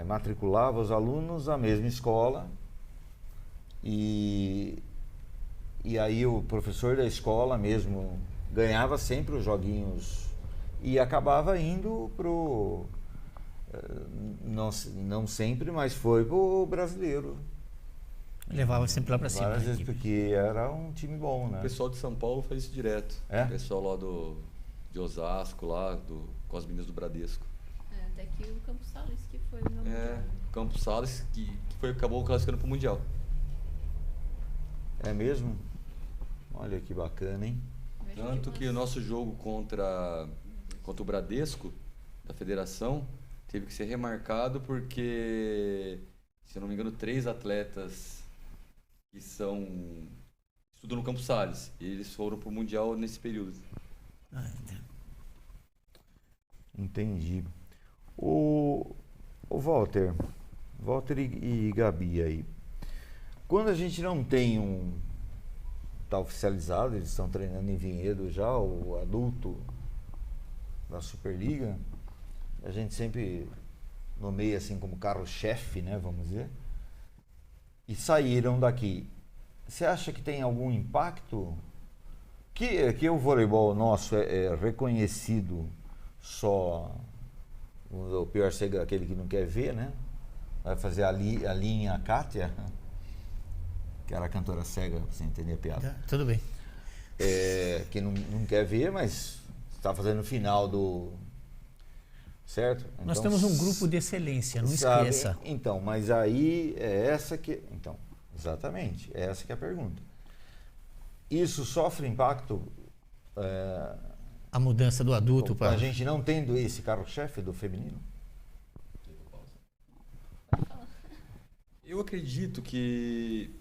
matriculava os alunos na mesma escola e aí o professor da escola mesmo ganhava sempre os joguinhos e acabava indo pro... Não sempre, mas foi pro brasileiro. Levava sempre lá pra cima. Várias vezes, porque era um time bom, né? O pessoal de São Paulo faz isso direto. É? O pessoal lá de Osasco, lá com as meninas do Bradesco. Até que o Campos Salles que foi no Mundial. Campos Salles que acabou classificando pro Mundial. É mesmo? Olha que bacana, hein? Tanto que o nosso jogo contra o Bradesco, da federação, teve que ser remarcado porque, se eu não me engano, 3 atletas que estudam no Campos Salles. E eles foram pro Mundial nesse período. Entendi. O Walter e Gabi aí. Quando a gente não tem tá oficializado, eles estão treinando em Vinhedo já, o adulto da Superliga, a gente sempre nomeia assim como carro-chefe, né, vamos dizer, e saíram daqui. Você acha que tem algum impacto? Que o voleibol nosso é reconhecido só, o pior ser aquele que não quer ver, né? Vai fazer a linha Kátia, que era a cantora cega, pra você entender a piada. Tudo bem. Que não quer ver, mas está fazendo o final do... Certo? Nós então, temos um grupo de excelência, não sabe, esqueça. Então, mas aí é essa que... Então, exatamente, é essa que é a pergunta. Isso sofre impacto... A mudança do adulto para... A gente não tendo esse carro-chefe do feminino? Eu acredito que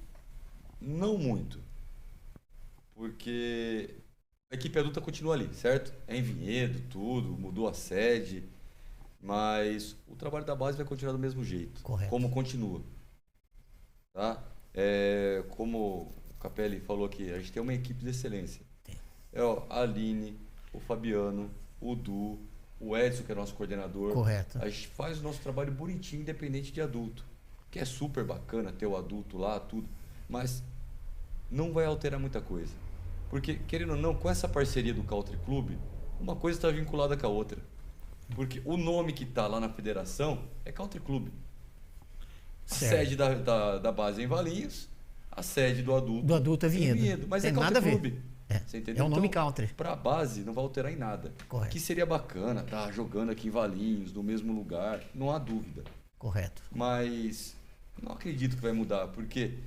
não muito, porque a equipe adulta continua ali, certo? É em Vinhedo, tudo, mudou a sede, mas o trabalho da base vai continuar do mesmo jeito. Correto. Como continua, tá? Como o Capelli falou aqui, a gente tem uma equipe de excelência. A Aline, o Fabiano, o Du, o Edson, que é nosso coordenador. Correto. A gente faz o nosso trabalho bonitinho, independente de adulto. Que é super bacana ter o adulto lá, tudo. Mas não vai alterar muita coisa. Porque, querendo ou não, com essa parceria do Country Club, uma coisa está vinculada com a outra. Porque o nome que está lá na federação é Country Club. A sede da base é em Valinhos, a sede do adulto é Vinhedo. Mas tem é Country nada a ver. Club. Você entendeu? É o nome então, Country. Para a base não vai alterar em nada. Correto. Que seria bacana estar jogando aqui em Valinhos, no mesmo lugar, não há dúvida. Correto. Mas não acredito que vai mudar, porque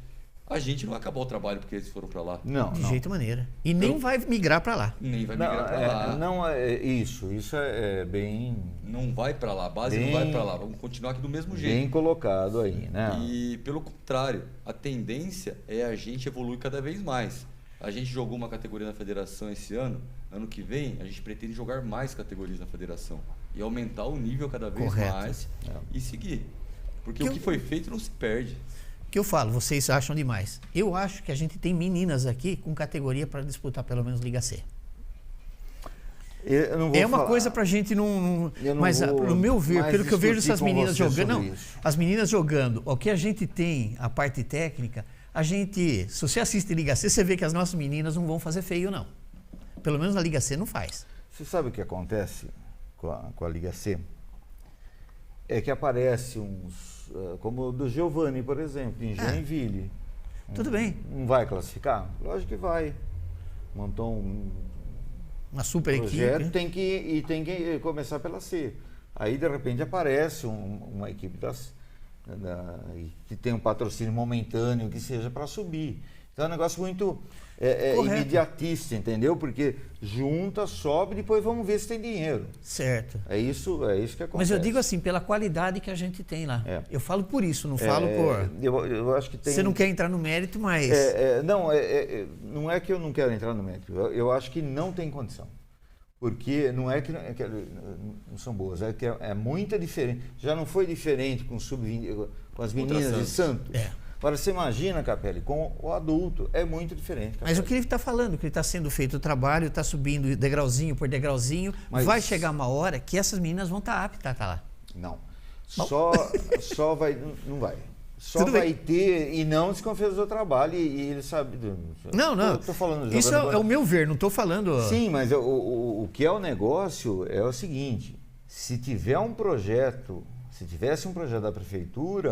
a gente não vai acabar o trabalho porque eles foram para lá. Não, De não. jeito maneira. E nem vai migrar para lá. Nem vai Não, migrar para lá. não é isso é bem, Não vai para lá, a base não vai para lá. Vamos continuar aqui do mesmo jeito. bem colocado aí, né? E pelo contrário, a tendência é a gente evoluir cada vez mais. A gente jogou uma categoria na federação esse ano. Ano que vem, a gente pretende jogar mais categorias na federação. E aumentar o nível cada vez Correto. mais e seguir. Porque Que o que foi feito não se perde. Que eu falo, vocês acham demais. Eu acho que a gente tem meninas aqui com categoria para disputar pelo menos Liga C. Eu não vou É uma falar. coisa pra gente não. Eu não Mas, vou no meu ver, mais pelo que eu vejo discutir essas com meninas você jogando. sobre Não, isso. as meninas jogando, o que a gente tem, a parte técnica, a gente. Se você assiste Liga C, você vê que as nossas meninas não vão fazer feio, não. Pelo menos na Liga C não faz. Você sabe o que acontece com a Liga C? É que aparece uns, como o do Giovanni, por exemplo, em Joinville. Tudo bem. Não vai classificar? Lógico que vai. Montou Uma super projeto, equipe. tem que começar pela C. Aí, de repente, aparece uma equipe que tem um patrocínio momentâneo, que seja para subir. Então, é um negócio muito Correto. imediatista, entendeu? Porque junta, sobe, depois vamos ver se tem dinheiro. Certo. É isso que acontece. Mas eu digo assim, pela qualidade que a gente tem lá. É. Eu falo por isso, não falo por. Eu acho que tem... Você não quer entrar no mérito, mas. Não é que eu não quero entrar no mérito. Eu acho que não tem condição. Porque não é que não são boas, é que é muita diferença. Já não foi diferente com sub-20, com as meninas de Santos. É. Agora você imagina, Capelli, com o adulto, é muito diferente. Mas o que ele está falando, que está sendo feito o trabalho, está subindo degrauzinho por degrauzinho, Mas- vai chegar uma hora que essas meninas vão estar aptas a estar lá. Não. Bom. Só vai. Não vai. Só Tudo vai bem. ter e não desconfezou o trabalho e ele sabe. Não. Tô falando de Isso jogador. é o meu ver, não estou falando. Sim, mas o que é o negócio é o seguinte: se tiver um projeto, se tivesse um projeto da prefeitura,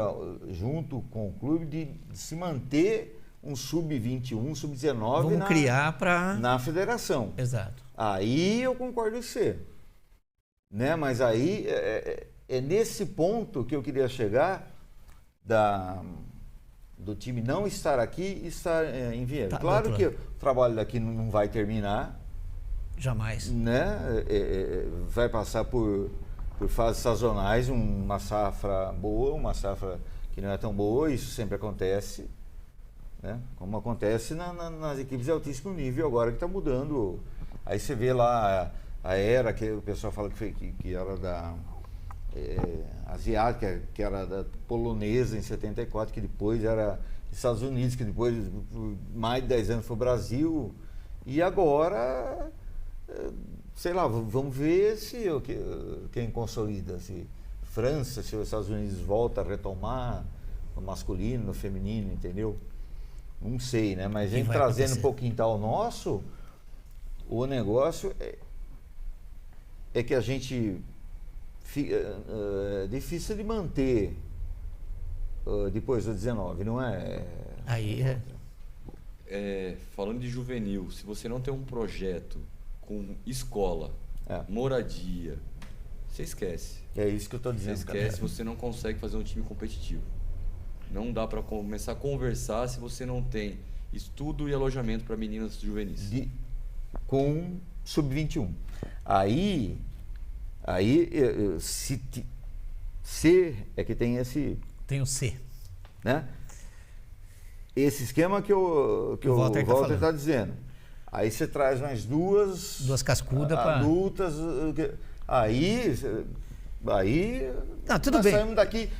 junto com o clube, de se manter um sub-21, sub-19 Vamos criar para. na federação. Exato. Aí eu concordo com você. Né? Mas aí é nesse ponto que eu queria chegar do time não estar aqui e estar em Vieira. Tá, Claro que doutor. o trabalho daqui não vai terminar, Jamais. né? Vai passar por fases sazonais, uma safra boa, uma safra que não é tão boa, isso sempre acontece, né? Como acontece nas equipes de altíssimo nível agora que está mudando. Aí você vê lá a era que o pessoal fala que era da asiática, que era da polonesa em 74, que depois era Estados Unidos, que depois por mais de 10 anos foi Brasil, e agora sei lá, vamos ver quem consolida, se França, se os Estados Unidos volta a retomar no masculino, no feminino, entendeu? Não sei, né? Mas a gente vai trazendo acontecer? para o quintal nosso, o negócio é que a gente é difícil de manter depois do 19, não é? Aí Falando de juvenil, se você não tem um projeto com escola, É. moradia, você esquece. É isso que eu estou Você dizendo. esquece, cara. você não consegue fazer um time competitivo. Não dá para começar a conversar se você não tem estudo e alojamento para meninas juvenis. Com sub-21. Aí se é que tem esse, tem o C. né? Esse esquema que o Walter tá Walter está falando. dizendo. Aí você traz mais duas cascudas para. adultas, aí Não, tudo nós bem. saímos daqui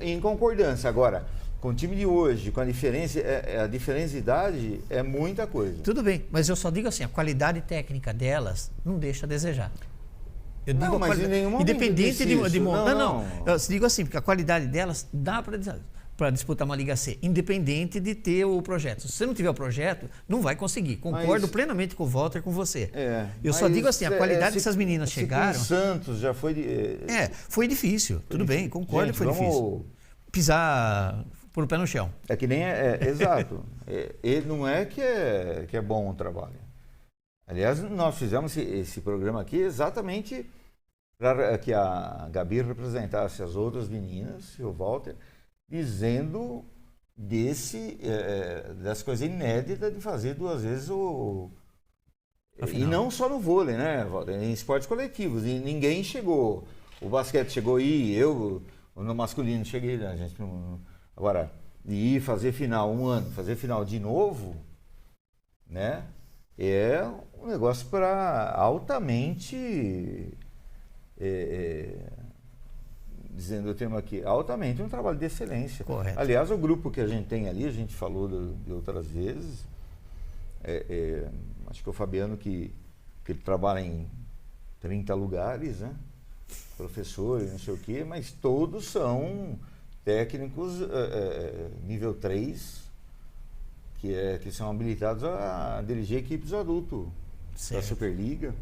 em concordância. Agora, com o time de hoje, com a diferença, a diferença de idade é muita coisa. Tudo bem, mas eu só digo assim, a qualidade técnica delas não deixa a desejar. Eu Não, digo a mas qualidade- em nenhum momento independente eu de disse isso. não. Eu digo assim, porque a qualidade delas dá para disputar uma Liga C, independente de ter o projeto. Se você não tiver o projeto, não vai conseguir. Concordo Mas- plenamente com o Walter, com você. Eu só mas digo assim, a qualidade dessas meninas se chegaram. com o Santos já foi Foi difícil. Tudo bem, concordo que foi vamos- difícil. Pisar por o pé no chão. É que nem exato. Ele não é que é bom o trabalho. Aliás, nós fizemos esse programa aqui exatamente para que a Gabi representasse as outras meninas e o Walter, dizendo dessa coisa inédita de fazer 2 vezes A E final. não só no vôlei, né, Walter? Em esportes coletivos. E ninguém chegou. O basquete chegou aí, eu no masculino cheguei, né, a gente não. Agora, de ir fazer final um ano, fazer final de novo, né? É um negócio para altamente. Dizendo o termo aqui, altamente um trabalho de excelência. Correto. Aliás, o grupo que a gente tem ali, a gente falou de outras vezes, acho que o Fabiano que ele trabalha em 30 lugares, né? Professor e não sei o quê, mas todos são técnicos nível 3, que são habilitados a dirigir equipes adultos da Certo. Superliga.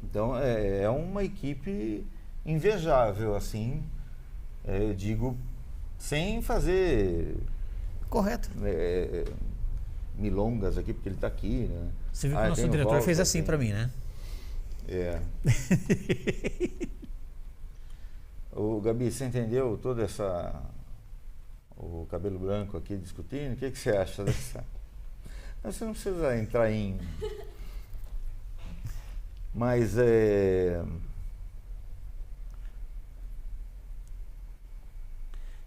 Então é uma equipe invejável, assim, eu digo, sem fazer Correto. milongas aqui, porque ele está aqui, né? Você viu que o nosso diretor fez assim para mim, né? O Gabi, você entendeu toda o cabelo branco aqui discutindo? O que você acha dessa? Você não precisa entrar em... Mas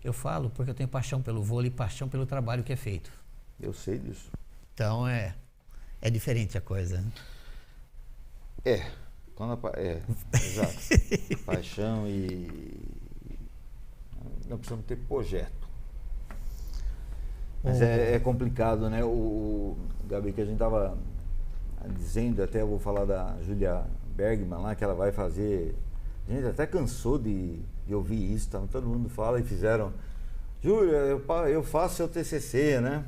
Eu falo porque eu tenho paixão pelo vôlei e paixão pelo trabalho que é feito. eu sei disso. Então é diferente a coisa. Exato. Paixão e não precisamos ter projeto. Mas é complicado, né? O Gabi, que a gente estava dizendo, até eu vou falar da Júlia Bergman lá, que ela vai fazer. A gente até cansou de ouvir isso, tá? Todo mundo fala e fizeram. Júlia, eu faço seu TCC, né?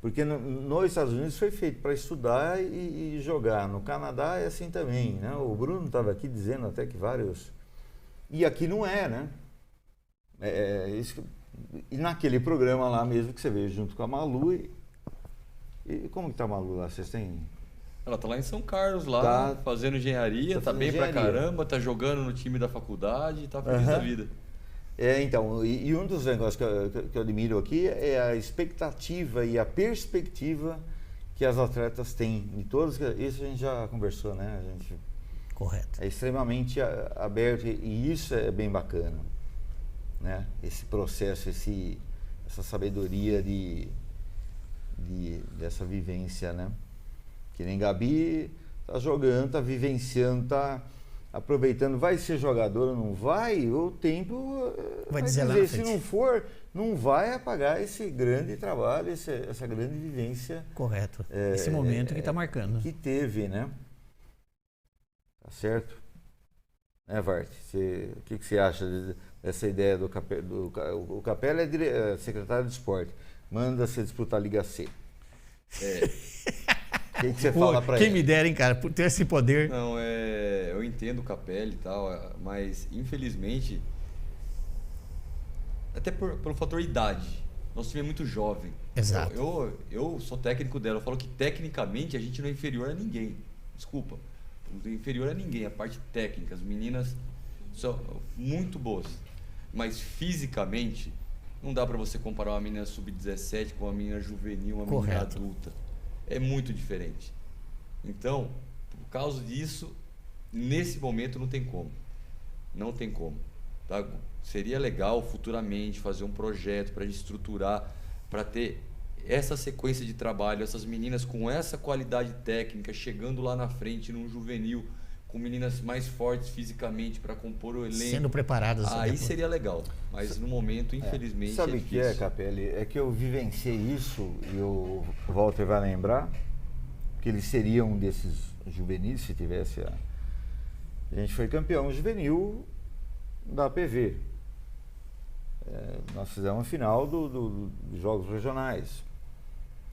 Porque nos Estados Unidos foi feito para estudar e jogar. No Canadá é assim também, né? O Bruno estava aqui dizendo até que vários... E aqui não é, né? E naquele programa lá mesmo que você veio junto com a Malu. E como que tá a Malu lá? Vocês têm... Ela tá lá em São Carlos, lá, fazendo engenharia, tá bem pra caramba, tá jogando no time da faculdade, tá feliz da vida. Então, e um dos negócios que eu admiro aqui é a expectativa e a perspectiva que as atletas têm. E todas, isso a gente já conversou, né? A gente Correto. é extremamente aberto e isso é bem bacana, né? Esse processo, essa sabedoria dessa vivência, né? Que nem Gabi tá jogando, tá vivenciando, tá aproveitando, vai ser jogadora, não vai? O tempo Vai dizer lá na se frente. não for, não vai apagar esse grande trabalho, essa grande vivência. Correto. Esse momento que está marcando. Que teve, né? Tá certo? Né, Vart? O que você acha dessa ideia do Capello? O Capello é secretário de esporte, manda você disputar a Liga C. O que você fala pra ele? Quem me dera, hein, cara, por ter esse poder. Não, eu entendo o Capelli e tal, mas infelizmente, até pelo fator idade, nosso time é muito jovem. Exato. Eu sou técnico dela, eu falo que tecnicamente a gente não é inferior a ninguém. Desculpa, não é inferior a ninguém, a parte técnica, as meninas são muito boas. Mas fisicamente, não dá pra você comparar uma menina sub-17 com uma menina juvenil, uma menina Correto. adulta. É muito diferente. Então, por causa disso, nesse momento não tem como. Não tem como. Tá? Seria legal futuramente fazer um projeto para estruturar, para ter essa sequência de trabalho, essas meninas com essa qualidade técnica, chegando lá na frente num juvenil, com meninas mais fortes fisicamente para compor o elenco. Sendo preparadas. Aí seria legal. Mas no momento, infelizmente, Sabe é o que difícil. é, Capelli? É que eu vivenciei isso, e o Walter vai lembrar, que ele seria um desses juvenis, se tivesse a gente foi campeão juvenil da APV. Nós fizemos a final dos Jogos Regionais.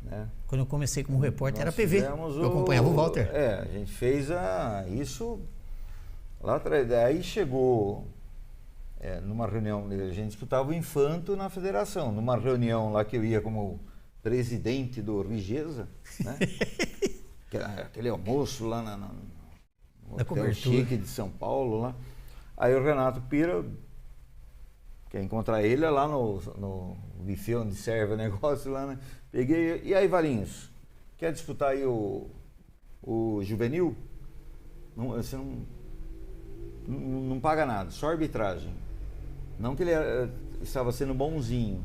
Né? Quando eu comecei como repórter, era Nós PV. fizemos Eu acompanhava o Walter. A gente fez isso lá atrás. Aí chegou numa reunião, a gente disputava o infanto na federação. Numa reunião lá que eu ia como presidente do Rigesa, né? Aquele almoço lá no Hotel cobertura. Chique de São Paulo lá. Aí o Renato Pira Quer encontrar ele é lá no buffet onde serve o negócio lá, né? Peguei, e aí, Valinhos, quer disputar aí o juvenil? Não, você não paga nada, só arbitragem. Não que ele estava sendo bonzinho,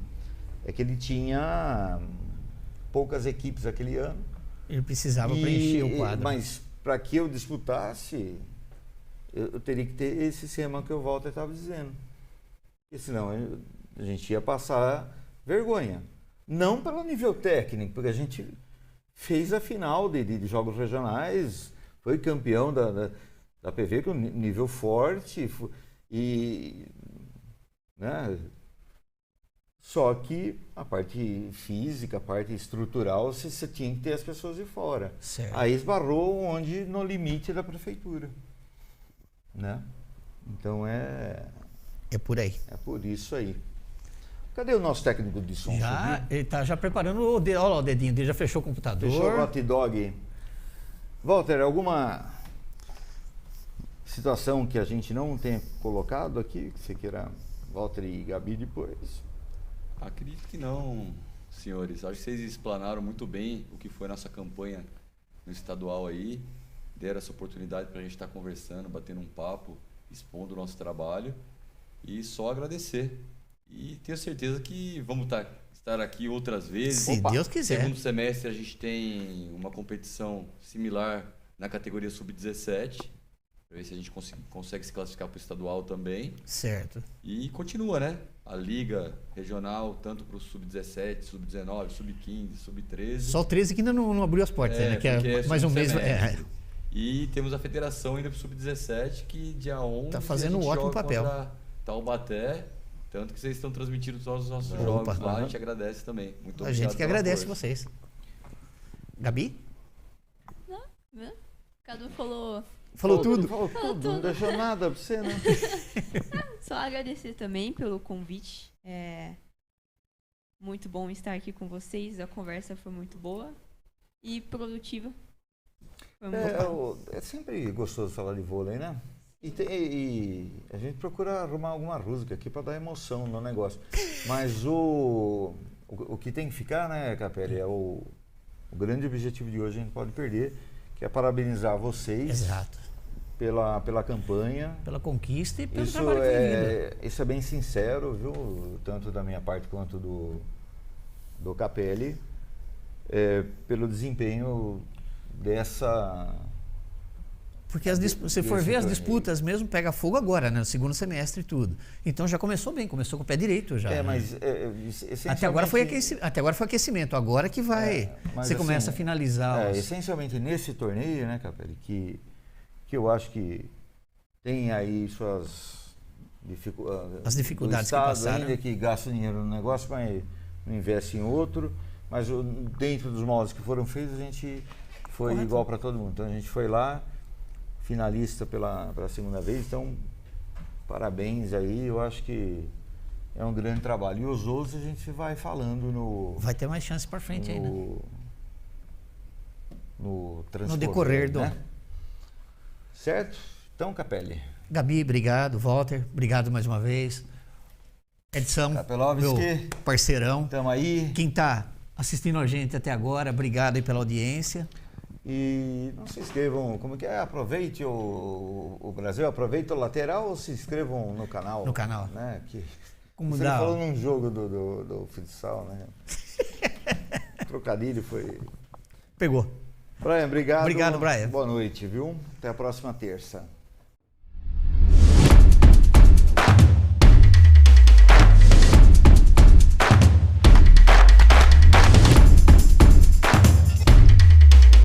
é que ele tinha poucas equipes aquele ano. Ele precisava preencher o quadro. Mas para que eu disputasse, eu teria que ter esse esquema que o Walter estava dizendo. Porque senão a gente ia passar vergonha. Não pelo nível técnico, porque a gente fez a final de jogos regionais, foi campeão da PV com nível forte, e né? Só que a parte física, a parte estrutural, você tinha que ter as pessoas de fora. Certo. Aí esbarrou no limite da prefeitura, né? Então é por aí. É por isso aí. Cadê o nosso técnico de som? Já, ele está já preparando o dedo. Olha lá o dedinho dele, já fechou o computador. Fechou o hot dog. Walter, alguma situação que a gente não tenha colocado aqui, que você queira, Walter e Gabi, depois? Acredito que não, senhores. Acho que vocês explanaram muito bem o que foi a nossa campanha no estadual aí. Deram essa oportunidade para a gente estar conversando, batendo um papo, expondo o nosso trabalho. E só agradecer. E tenho certeza que vamos estar aqui outras vezes. Se Deus quiser. Segundo semestre a gente tem uma competição similar na categoria sub-17. Para ver se a gente consegue se classificar para o estadual também. Certo. E continua, né? A liga regional, tanto para o sub-17, sub-19, sub-15, sub-13. Só o 13 que ainda não abriu as portas, né? Que é mais um mês. E temos a federação ainda para o sub-17, que dia 11 tá fazendo um ótimo papel. Taubaté, tanto que vocês estão transmitindo todos os nossos jogos lá. A gente agradece também. Muito obrigado. A gente que agradece vocês. Gabi? Não. Cadu falou tudo? Falou tudo. Não deixou nada pra você, né? Só agradecer também pelo convite. É muito bom estar aqui com vocês. A conversa foi muito boa e produtiva. Foi É sempre gostoso falar de vôlei, né? E a gente procura arrumar alguma música aqui para dar emoção no negócio. Mas o que tem que ficar, né, Capelli, é o grande objetivo de hoje, a gente pode perder, que é parabenizar vocês. Exato. Pela campanha. Pela conquista e pelo trabalho vivido. Isso é bem sincero, viu? Tanto da minha parte quanto do Capelli. Pelo desempenho dessa... Porque se for ver as disputas mesmo, pega fogo agora, né? No segundo semestre e tudo. Então já começou bem, começou com o pé direito já. Mas essencialmente... Até agora foi aquecimento, agora que vai... você começa a finalizar. Essencialmente nesse torneio, né, Capelli, que eu acho que tem aí suas as dificuldades que passaram. Ainda que gasta dinheiro no negócio, mas não investe em outro. Mas dentro dos moldes que foram feitos, a gente foi igual para todo mundo. Então a gente foi lá, finalista pela segunda vez, então parabéns aí, eu acho que é um grande trabalho. E os outros a gente vai falando vai ter mais chance para frente aí, né? No decorrer do... né? Certo? Então, Capelli. Gabi, obrigado. Walter, obrigado mais uma vez. Edson, meu parceirão. Tamo aí. Quem tá assistindo a gente até agora, obrigado aí pela audiência. E não se inscrevam, como que é? Aproveite o Brasil, aproveite o lateral ou se inscrevam no canal. No canal. Né? Como você falou num jogo do futsal, né? Trocadilho foi... Pegou. Brian, obrigado. Obrigado, Brian. Boa noite, viu? Até a próxima terça.